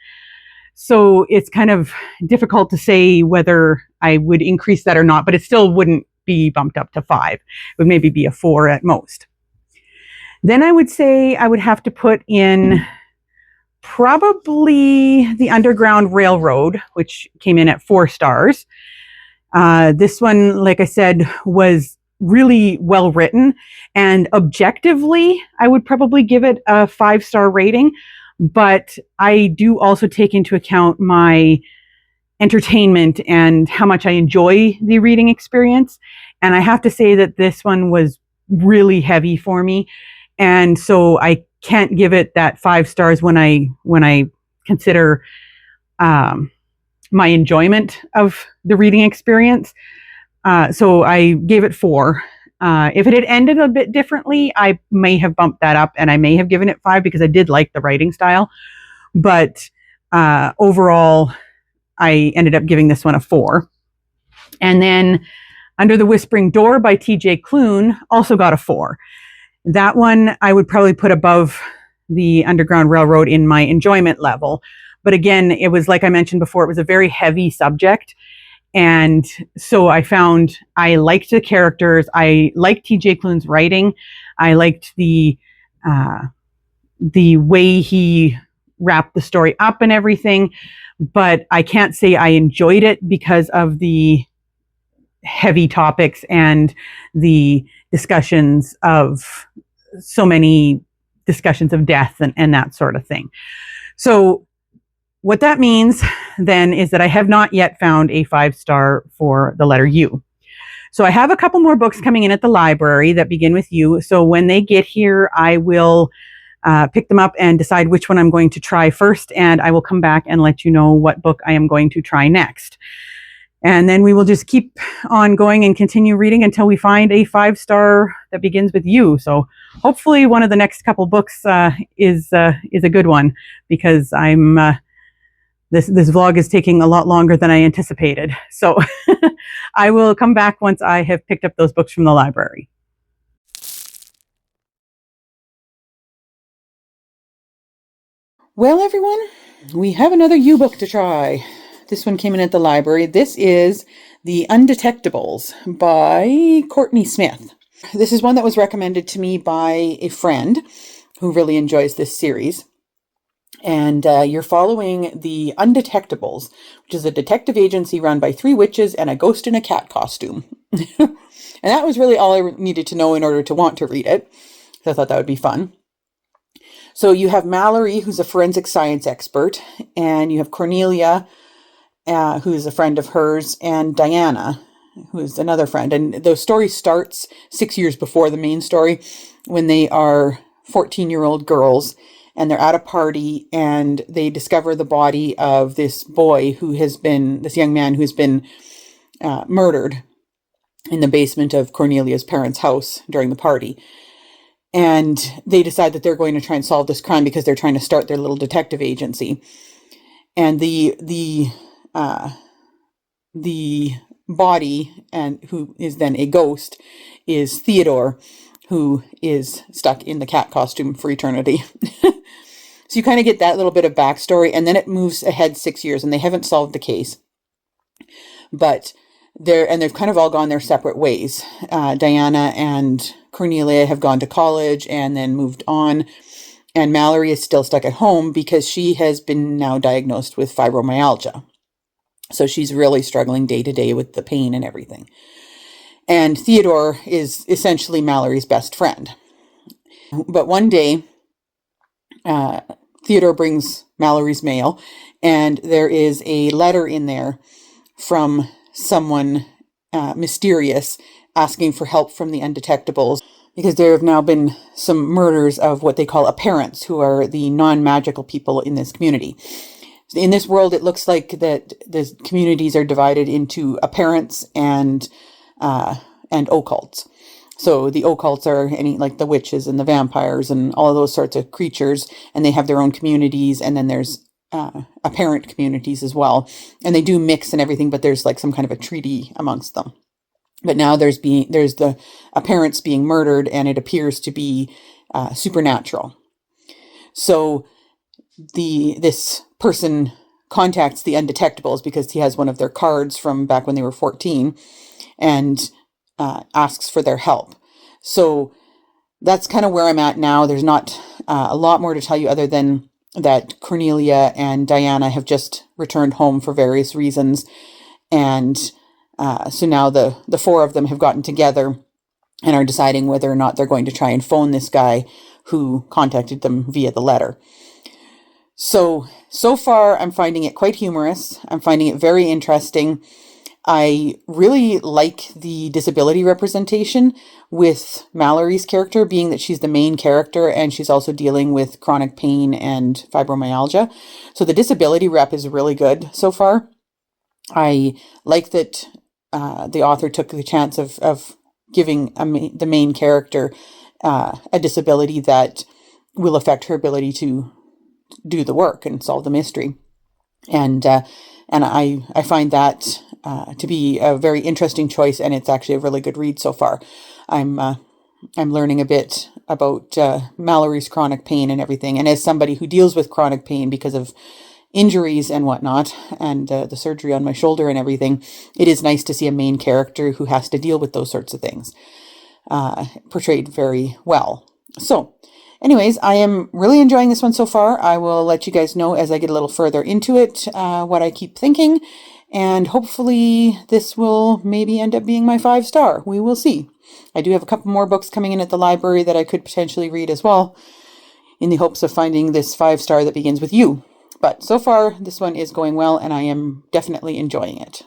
So it's kind of difficult to say whether I would increase that or not, but it still wouldn't be bumped up to 5. It would maybe be a 4 at most. Then I would say I would have to put in probably The Underground Railroad, which came in at 4 stars. This one, like I said, was really well written, and objectively, I would probably give it a 5-star rating, but I do also take into account my entertainment and how much I enjoy the reading experience. And I have to say that this one was really heavy for me. And so I can't give it that 5 stars when I consider my enjoyment of the reading experience. So I gave it 4. If it had ended a bit differently, I may have bumped that up and I may have given it 5 because I did like the writing style. But overall, I ended up giving this one a 4. And then Under the Whispering Door by T.J. Klune also got a 4. That one I would probably put above The Underground Railroad in my enjoyment level. But again, it was, like I mentioned before, it was a very heavy subject. And so I found I liked the characters. I liked TJ Klune's writing. I liked the way he wrapped the story up and everything. But I can't say I enjoyed it because of the heavy topics and the discussions of so many discussions of death and that sort of thing. So what that means then is that I have not yet found a 5-star for the letter U. So I have a couple more books coming in at the library that begin with U. So when they get here, I will pick them up and decide which one I'm going to try first. And I will come back and let you know what book I am going to try next. And then we will just keep on going and continue reading until we find a 5-star that begins with U. So hopefully one of the next couple books is a good one, because I'm this vlog is taking a lot longer than I anticipated. So I will come back once I have picked up those books from the library. Well, everyone, we have another U book to try. This one came in at the library. This is The Undetectables by Courtney Smith. This is one that was recommended to me by a friend who really enjoys this series. And you're following the Undetectables, which is a detective agency run by 3 witches and a ghost in a cat costume. And that was really all I needed to know in order to want to read it. So I thought that would be fun. So you have Mallory, who's a forensic science expert, and you have Cornelia, who is a friend of hers, and Diana, who is another friend. And the story starts 6 years before the main story, when they are 14-year-old girls, and they're at a party, and they discover the body of this boy this young man who's been murdered in the basement of Cornelia's parents' house during the party. And they decide that they're going to try and solve this crime because they're trying to start their little detective agency. And the body, and who is then a ghost, is Theodore, who is stuck in the cat costume for eternity. So you kind of get that little bit of backstory, and then it moves ahead 6 years, and they haven't solved the case. But they've kind of all gone their separate ways. Diana and Cornelia have gone to college and then moved on. And Mallory is still stuck at home because she has been now diagnosed with fibromyalgia. So she's really struggling day to day with the pain and everything. And Theodore is essentially Mallory's best friend. But one day, Theodore brings Mallory's mail, and there is a letter in there from someone mysterious asking for help from the Undetectables, because there have now been some murders of what they call apparents, who are the non-magical people in this community. In this world, it looks like that the communities are divided into apparents and occults. So the occults are like the witches and the vampires and all of those sorts of creatures, and they have their own communities. And then there's apparent communities as well, and they do mix and everything, but there's like some kind of a treaty amongst them. But now there's the apparents being murdered, and it appears to be supernatural. So this person contacts the Undetectables because he has one of their cards from back when they were 14, and asks for their help. So that's kind of where I'm at now. There's not a lot more to tell you other than that Cornelia and Diana have just returned home for various reasons. And so now the 4 of them have gotten together and are deciding whether or not they're going to try and phone this guy who contacted them via the letter. So far, I'm finding it quite humorous. I'm finding it very interesting. I really like the disability representation with Mallory's character, being that she's the main character and she's also dealing with chronic pain and fibromyalgia. So the disability rep is really good so far. I like that the author took the chance of giving the main character a disability that will affect her ability to do the work and solve the mystery. And I find that to be a very interesting choice, and it's actually a really good read so far. I'm learning a bit about Mallory's chronic pain and everything, and as somebody who deals with chronic pain because of injuries and whatnot, and the surgery on my shoulder and everything, it is nice to see a main character who has to deal with those sorts of things portrayed very well. So, anyways, I am really enjoying this one so far. I will let you guys know as I get a little further into it what I keep thinking, and hopefully this will maybe end up being my 5-star. We will see. I do have a couple more books coming in at the library that I could potentially read as well, in the hopes of finding this 5-star that begins with U. But so far, this one is going well, and I am definitely enjoying it.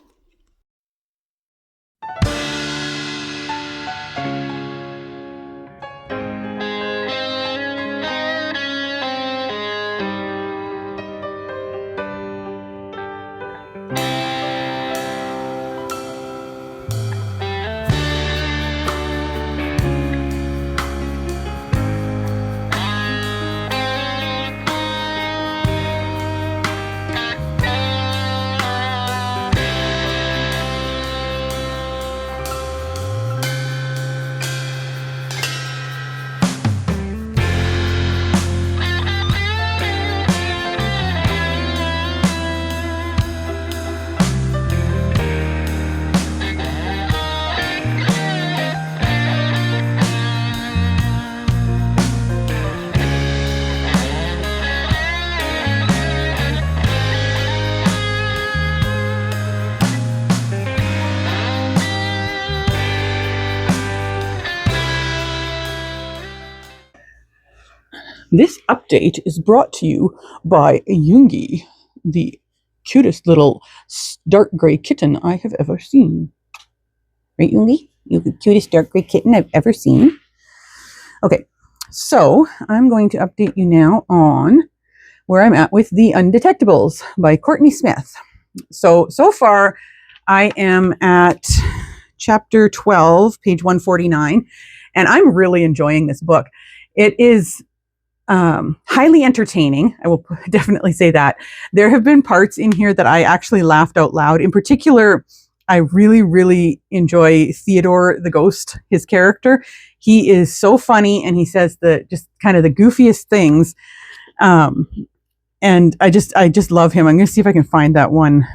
This update is brought to you by Yoongi, the cutest little dark gray kitten I have ever seen. Right, Yoongi? You're the cutest dark gray kitten I've ever seen. Okay, so I'm going to update you now on where I'm at with The Undetectables by Courtney Smith. So far, I am at chapter 12, page 149, and I'm really enjoying this book. It is highly entertaining. I will definitely say that. There have been parts in here that I actually laughed out loud. In particular, I really, really enjoy Theodore the Ghost, his character. He is so funny, and he says just kind of the goofiest things. And I just love him. I'm going to see if I can find that one.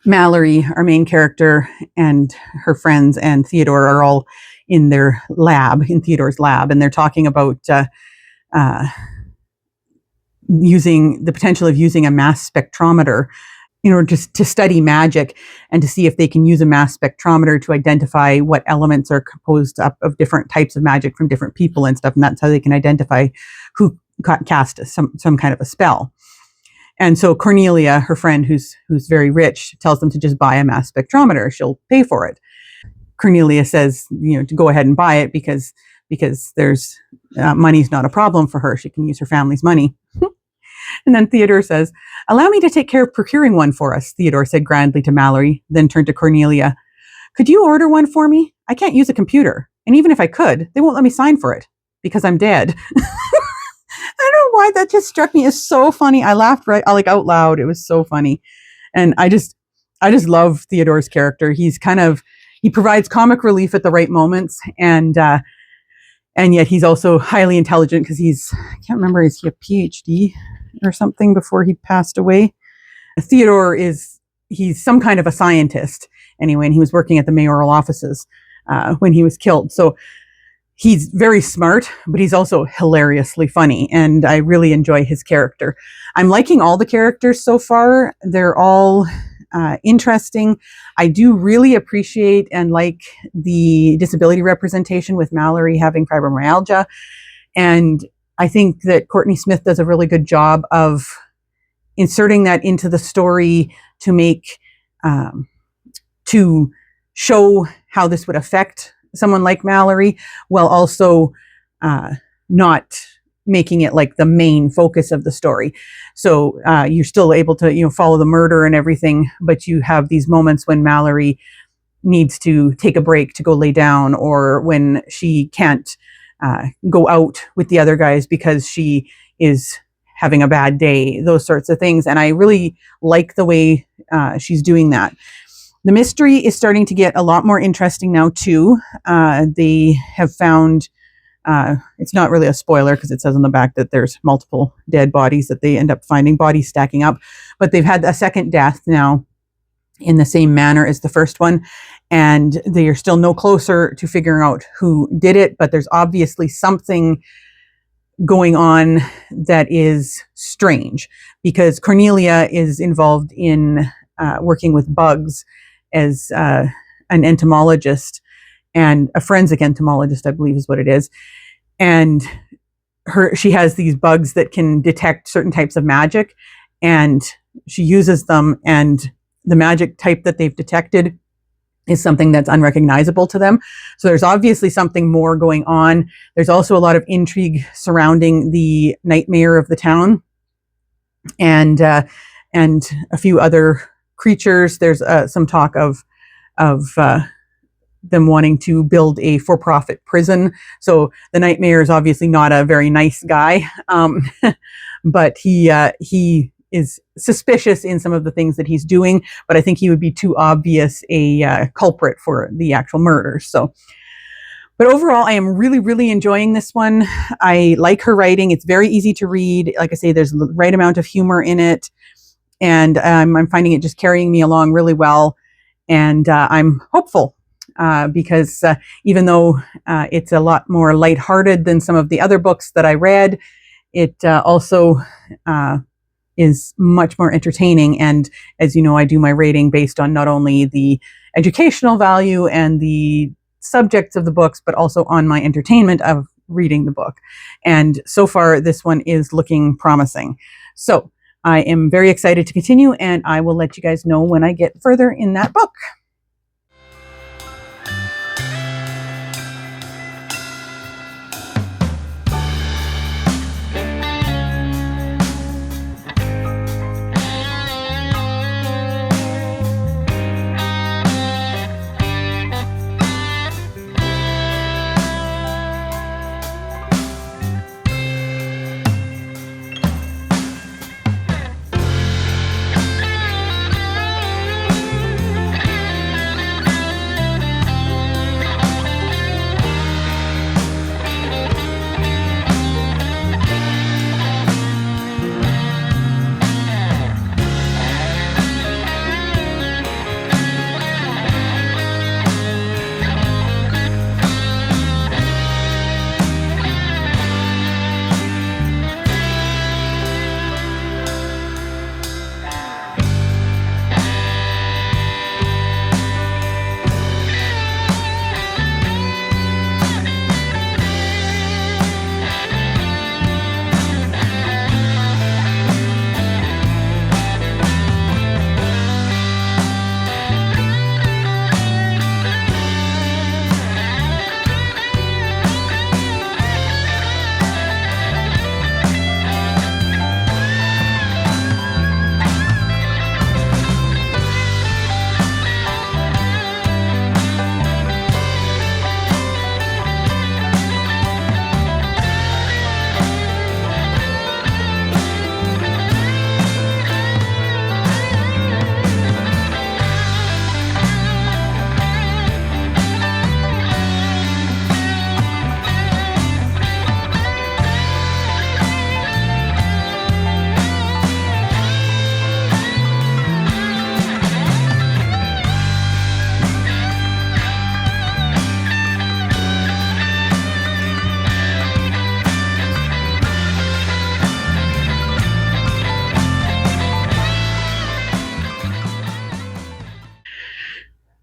Mallory, our main character, and her friends and Theodore are all in their lab, in Theodore's lab, and they're talking about using the potential of using a mass spectrometer in order to study magic, and to see if they can use a mass spectrometer to identify what elements are composed up of different types of magic from different people and stuff, and that's how they can identify who cast some kind of a spell. And so Cornelia, her friend who's very rich, tells them to just buy a mass spectrometer. She'll pay for it. Cornelia says, to go ahead and buy it because there's money's not a problem for her. She can use her family's money. And then Theodore says, "Allow me to take care of procuring one for us," Theodore said grandly to Mallory, then turned to Cornelia. "Could you order one for me? I can't use a computer. And even if I could, they won't let me sign for it because I'm dead." I don't know why that just struck me as so funny. I laughed out loud. It was so funny. And I just love Theodore's character. He provides comic relief at the right moments, and yet he's also highly intelligent because I can't remember, is he a PhD or something before he passed away? Theodore he's some kind of a scientist anyway, and he was working at the mayoral offices when he was killed. So he's very smart, but he's also hilariously funny, and I really enjoy his character. I'm liking all the characters so far. They're all interesting. I do really appreciate and like the disability representation with Mallory having fibromyalgia. And I think that Courtney Smith does a really good job of inserting that into the story to make, to show how this would affect someone like Mallory, while also not making it like the main focus of the story. So you're still able to, follow the murder and everything, but you have these moments when Mallory needs to take a break to go lay down, or when she can't go out with the other guys because she is having a bad day, those sorts of things. And I really like the way she's doing that. The mystery is starting to get a lot more interesting now too. They have found It's not really a spoiler because it says on the back that there's multiple dead bodies that they end up finding, bodies stacking up. But they've had a second death now in the same manner as the first one, and they are still no closer to figuring out who did it. But there's obviously something going on that is strange, because Cornelia is involved in working with bugs as an entomologist, and a forensic entomologist, I believe is what it is. And she has these bugs that can detect certain types of magic, and she uses them, and the magic type that they've detected is something that's unrecognizable to them. So there's obviously something more going on. There's also a lot of intrigue surrounding the nightmare of the town, and a few other creatures. There's some talk of them wanting to build a for-profit prison. So the nightmare is obviously not a very nice guy, but he is suspicious in some of the things that he's doing, but I think he would be too obvious a culprit for the actual murders. So, but overall, I am really, really enjoying this one. I like her writing. It's very easy to read. Like I say, there's the right amount of humor in it, and I'm finding it just carrying me along really well. And I'm hopeful because even though it's a lot more lighthearted than some of the other books that I read, it also is much more entertaining. And as you know, I do my rating based on not only the educational value and the subjects of the books, but also on my entertainment of reading the book. And so far, this one is looking promising. So I am very excited to continue, and I will let you guys know when I get further in that book.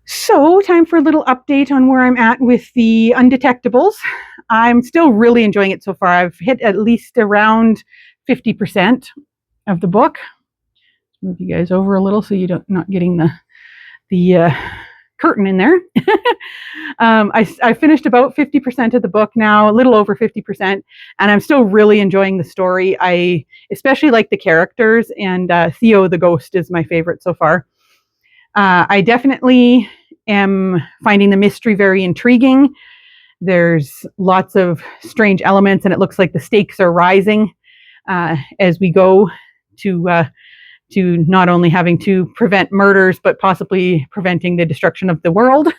So, time for a little update on where I'm at with the Undetectables. I'm still really enjoying it so far. I've hit at least around 50% of the book. Move you guys over a little so you don't not getting the curtain in there. I finished about 50% of the book now, a little over 50%, and I'm still really enjoying the story. I especially like the characters, and Theo the ghost is my favorite so far. I definitely am finding the mystery very intriguing. There's lots of strange elements, and it looks like the stakes are rising as we go to not only having to prevent murders, but possibly preventing the destruction of the world.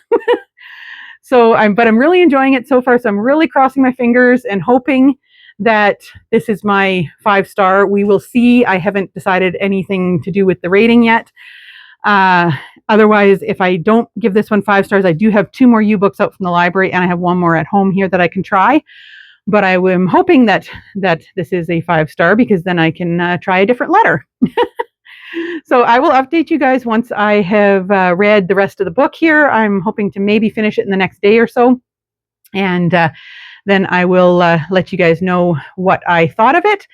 But I'm really enjoying it so far. So I'm really crossing my fingers and hoping that this is my 5-star. We will see. I haven't decided anything to do with the rating yet. Otherwise, if I don't give this one 5 stars, I do have 2 more U-books out from the library, and I have 1 more at home here that I can try. But I am hoping that this is a 5-star, because then I can try a different letter. So I will update you guys once I have read the rest of the book here. I'm hoping to maybe finish it in the next day or so. And then I will let you guys know what I thought of it.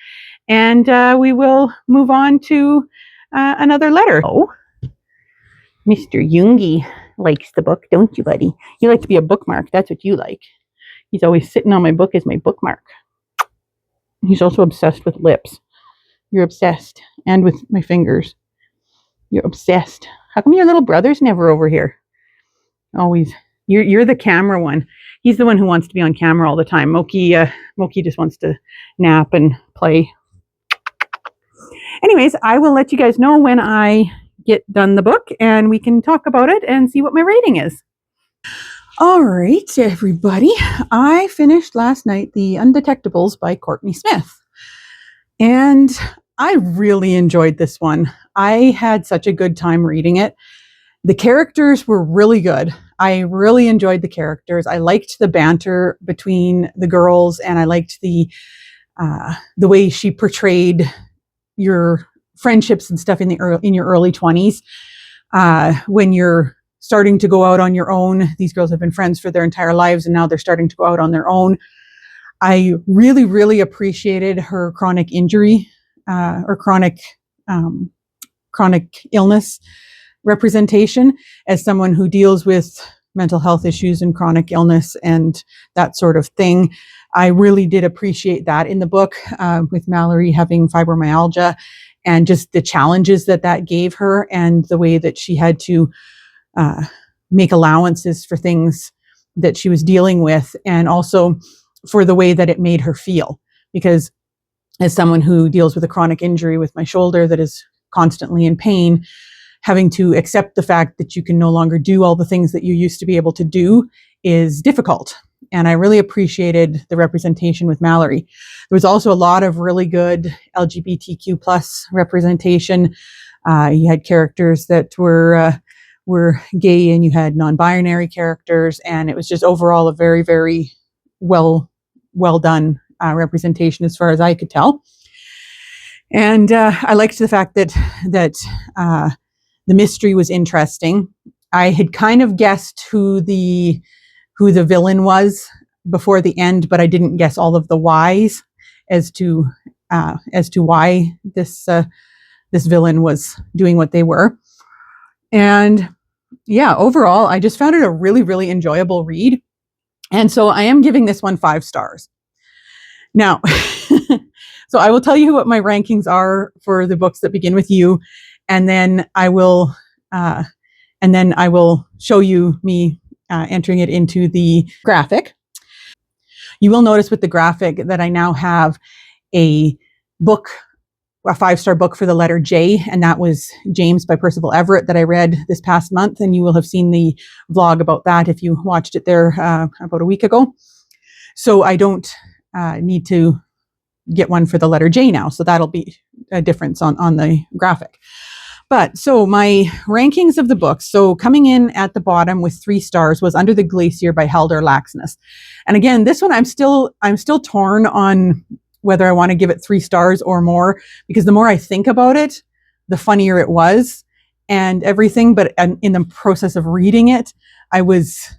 And we will move on to another letter. Oh, Mr. Jungi likes the book, don't you, buddy? You like to be a bookmark. That's what you like. He's always sitting on my book as my bookmark. He's also obsessed with lips. You're obsessed. And with my fingers. You're obsessed. How come your little brother's never over here? Always. You're the camera one. He's the one who wants to be on camera all the time. Moki just wants to nap and play. Anyways, I will let you guys know when I get done the book, and we can talk about it and see what my rating is. All right, everybody. I finished last night The Undetectables by Courtney Smith. And I really enjoyed this one. I had such a good time reading it. The characters were really good. I really enjoyed the characters. I liked the banter between the girls, and I liked the way she portrayed your friendships and stuff in your early 20s. When you're starting to go out on your own, these girls have been friends for their entire lives, and now they're starting to go out on their own. I really, really appreciated her chronic injury or chronic illness representation as someone who deals with mental health issues and chronic illness and that sort of thing. I really did appreciate that in the book, with Mallory having fibromyalgia and just the challenges that gave her, and the way that she had to make allowances for things that she was dealing with, and also for the way that it made her feel. Because as someone who deals with a chronic injury with my shoulder that is constantly in pain, having to accept the fact that you can no longer do all the things that you used to be able to do is difficult. And I really appreciated the representation with Mallory. There was also a lot of really good LGBTQ plus representation. You had characters that were gay, and you had non-binary characters, and it was just overall a very, very well done representation as far as I could tell. And I liked the fact that the mystery was interesting. I had kind of guessed who the villain was before the end, but I didn't guess all of the whys as to why this villain was doing what they were. And yeah, overall, I just found it a really, really enjoyable read. And so I am giving this one 5 stars. Now, so I will tell you what my rankings are for the books that begin with U, and then I will show you me entering it into the graphic. You will notice with the graphic that I now have a 5-star book for the letter J, and that was James by Percival Everett that I read this past month, and you will have seen the vlog about that if you watched it there about a week ago. So I don't need to get one for the letter J now, so that'll be a difference on the graphic. But so my rankings of the books, so coming in at the bottom with 3 stars was Under the Glacier by Haldor Laxness. And again, this one I'm still torn on whether I want to give it 3 stars or more, because the more I think about it, the funnier it was and everything. But in the process of reading it, I was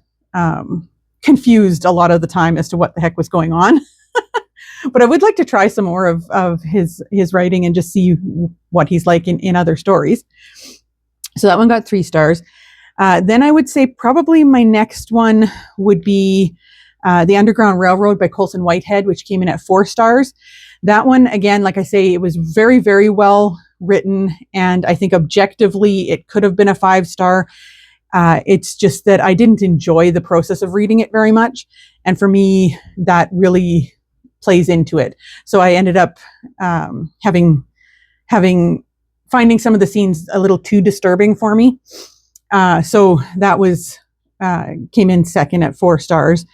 confused a lot of the time as to what the heck was going on. But I would like to try some more of his writing and just see what he's like in other stories. So that one got 3 stars. Then I would say probably my next one would be The Underground Railroad by Colson Whitehead, which came in at 4 stars. That one, again, like I say, it was very, very well written. And I think objectively, it could have been a 5-star. It's just that I didn't enjoy the process of reading it very much. And for me, that really plays into it. So I ended up finding some of the scenes a little too disturbing for me. So that was came in second at 4 stars.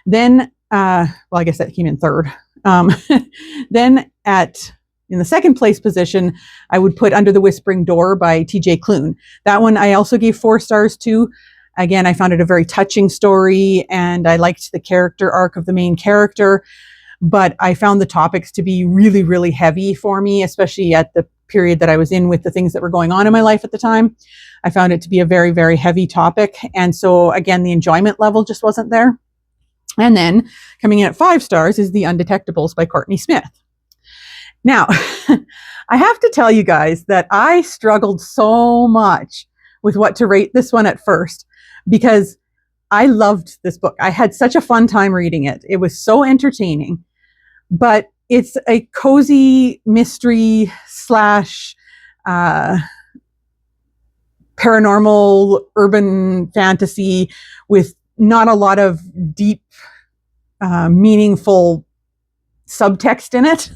Then, well, I guess that came in third. Then in the second place position, I would put Under the Whispering Door by TJ Klune. That one I also gave 4 stars to. Again, I found it a very touching story, and I liked the character arc of the main character, but I found the topics to be really, really heavy for me, especially at the period that I was in with the things that were going on in my life at the time. I found it to be a very, very heavy topic. And so again, the enjoyment level just wasn't there. And then coming in at 5 stars is The Undetectables by Courtney Smith. Now, I have to tell you guys that I struggled so much with what to rate this one at first, because I loved this book. I had such a fun time reading it. It was so entertaining, but it's a cozy mystery slash paranormal urban fantasy with not a lot of deep, meaningful subtext in it.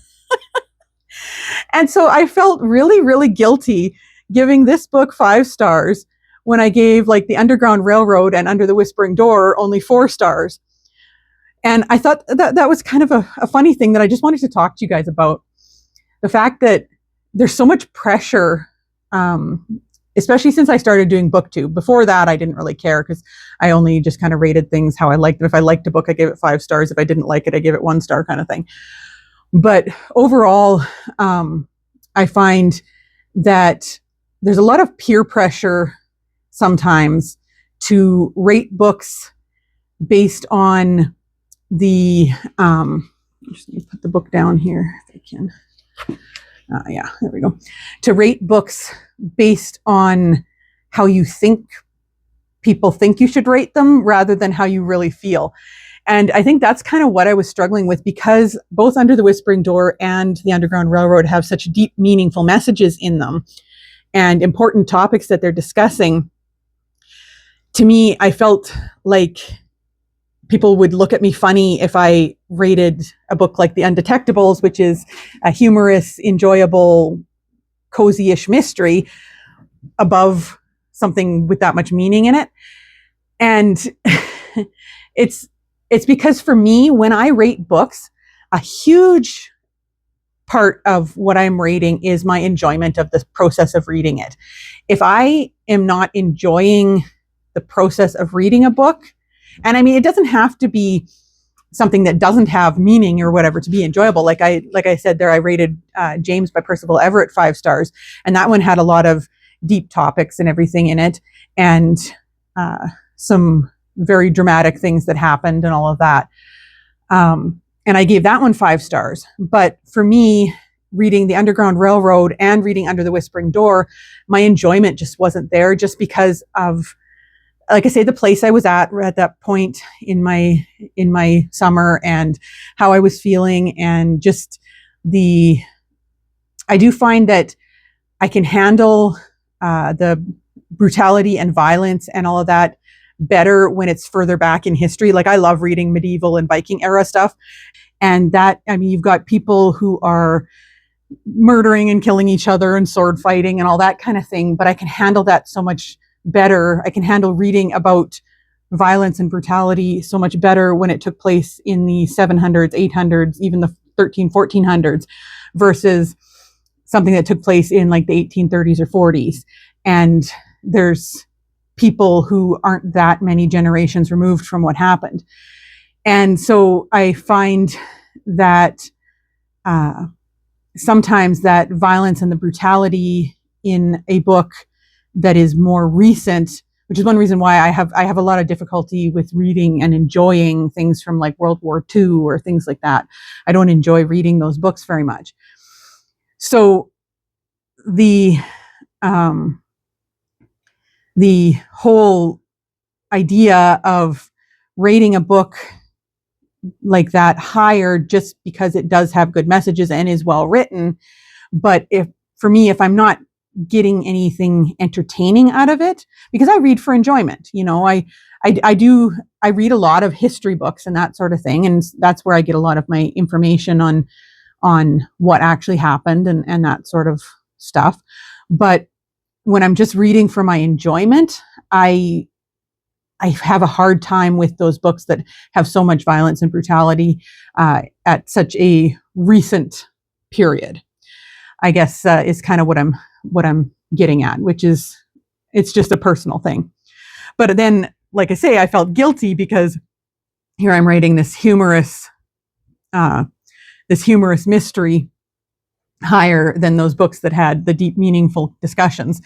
And so I felt really, really guilty giving this book 5 stars when I gave like The Underground Railroad and Under the Whispering Door only 4 stars. And I thought that was kind of a funny thing that I just wanted to talk to you guys about. The fact that there's so much pressure, especially since I started doing BookTube. Before that, I didn't really care because I only just kind of rated things how I liked them. If I liked a book, I gave it 5 stars. If I didn't like it, I gave it 1 star kind of thing. But overall, I find that there's a lot of peer pressure sometimes to rate books based on the, I'm just going to put the book down here if I can. Yeah, there we go. To rate books based on how you think people think you should rate them rather than how you really feel. And I think that's kind of what I was struggling with, because both Under the Whispering Door and The Underground Railroad have such deep, meaningful messages in them and important topics that they're discussing. To me, I felt like people would look at me funny if I rated a book like The Undetectables, which is a humorous, enjoyable, cozy-ish mystery, above something with that much meaning in it. And it's because for me, when I rate books, a huge part of what I'm rating is my enjoyment of the process of reading it. If I am not enjoying the process of reading a book, and I mean, it doesn't have to be something that doesn't have meaning or whatever to be enjoyable. Like I said there, I rated James by Percival Everett 5 stars, and that one had a lot of deep topics and everything in it, and some very dramatic things that happened and all of that. And I gave that one 5 stars. But for me, reading The Underground Railroad and reading Under the Whispering Door, my enjoyment just wasn't there, just because of, like I say, the place I was at that point in my summer and how I was feeling, and just I do find that I can handle the brutality and violence and all of that better when it's further back in history. Like, I love reading medieval and Viking era stuff. And that, I mean, you've got people who are murdering and killing each other and sword fighting and all that kind of thing. But I can handle that so much better. I can handle reading about violence and brutality so much better when it took place in the 700s, 800s, even the 1400s, versus something that took place in like the 1830s or 40s. And there's people who aren't that many generations removed from what happened. And so I find that sometimes that violence and the brutality in a book that is more recent, which is one reason why I have a lot of difficulty with reading and enjoying things from like World War II or things like that. I don't enjoy reading those books very much. So the whole idea of rating a book like that higher just because it does have good messages and is well written, but if I'm not getting anything entertaining out of it, because I read for enjoyment, you know, I read a lot of history books and that sort of thing, and that's where I get a lot of my information on what actually happened and that sort of stuff. But when I'm just reading for my enjoyment, I I have a hard time with those books that have so much violence and brutality at such a recent period. I guess is kind of what I'm getting at, which is it's just a personal thing. But then, like I say, I felt guilty because here I'm writing this humorous mystery higher than those books that had the deep, meaningful discussions.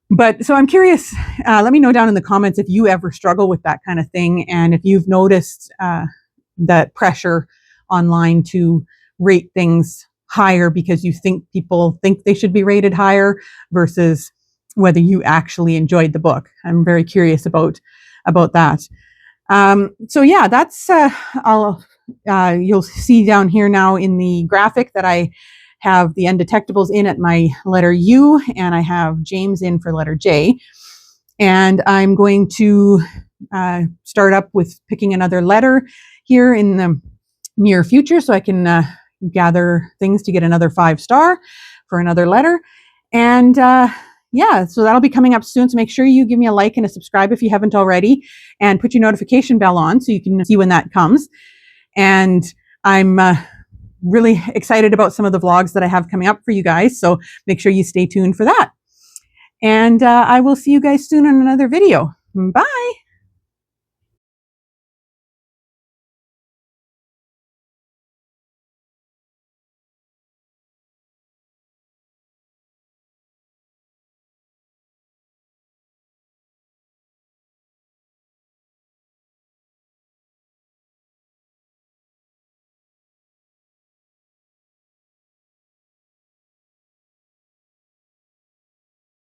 But so I'm curious, let me know down in the comments if you ever struggle with that kind of thing, and if you've noticed that pressure online to rate things higher because you think people think they should be rated higher versus whether you actually enjoyed the book. I'm very curious about that. So yeah, that's you'll see down here now in the graphic that I have the undetectables in at my letter U, and I have James in for letter J. And I'm going to start up with picking another letter here in the near future so I can gather things to get another 5-star for another letter. And yeah, so that'll be coming up soon. So make sure you give me a like and a subscribe if you haven't already, and put your notification bell on so you can see when that comes. And I'm really excited about some of the vlogs that I have coming up for you guys. So make sure you stay tuned for that. And I will see you guys soon on another video. Bye.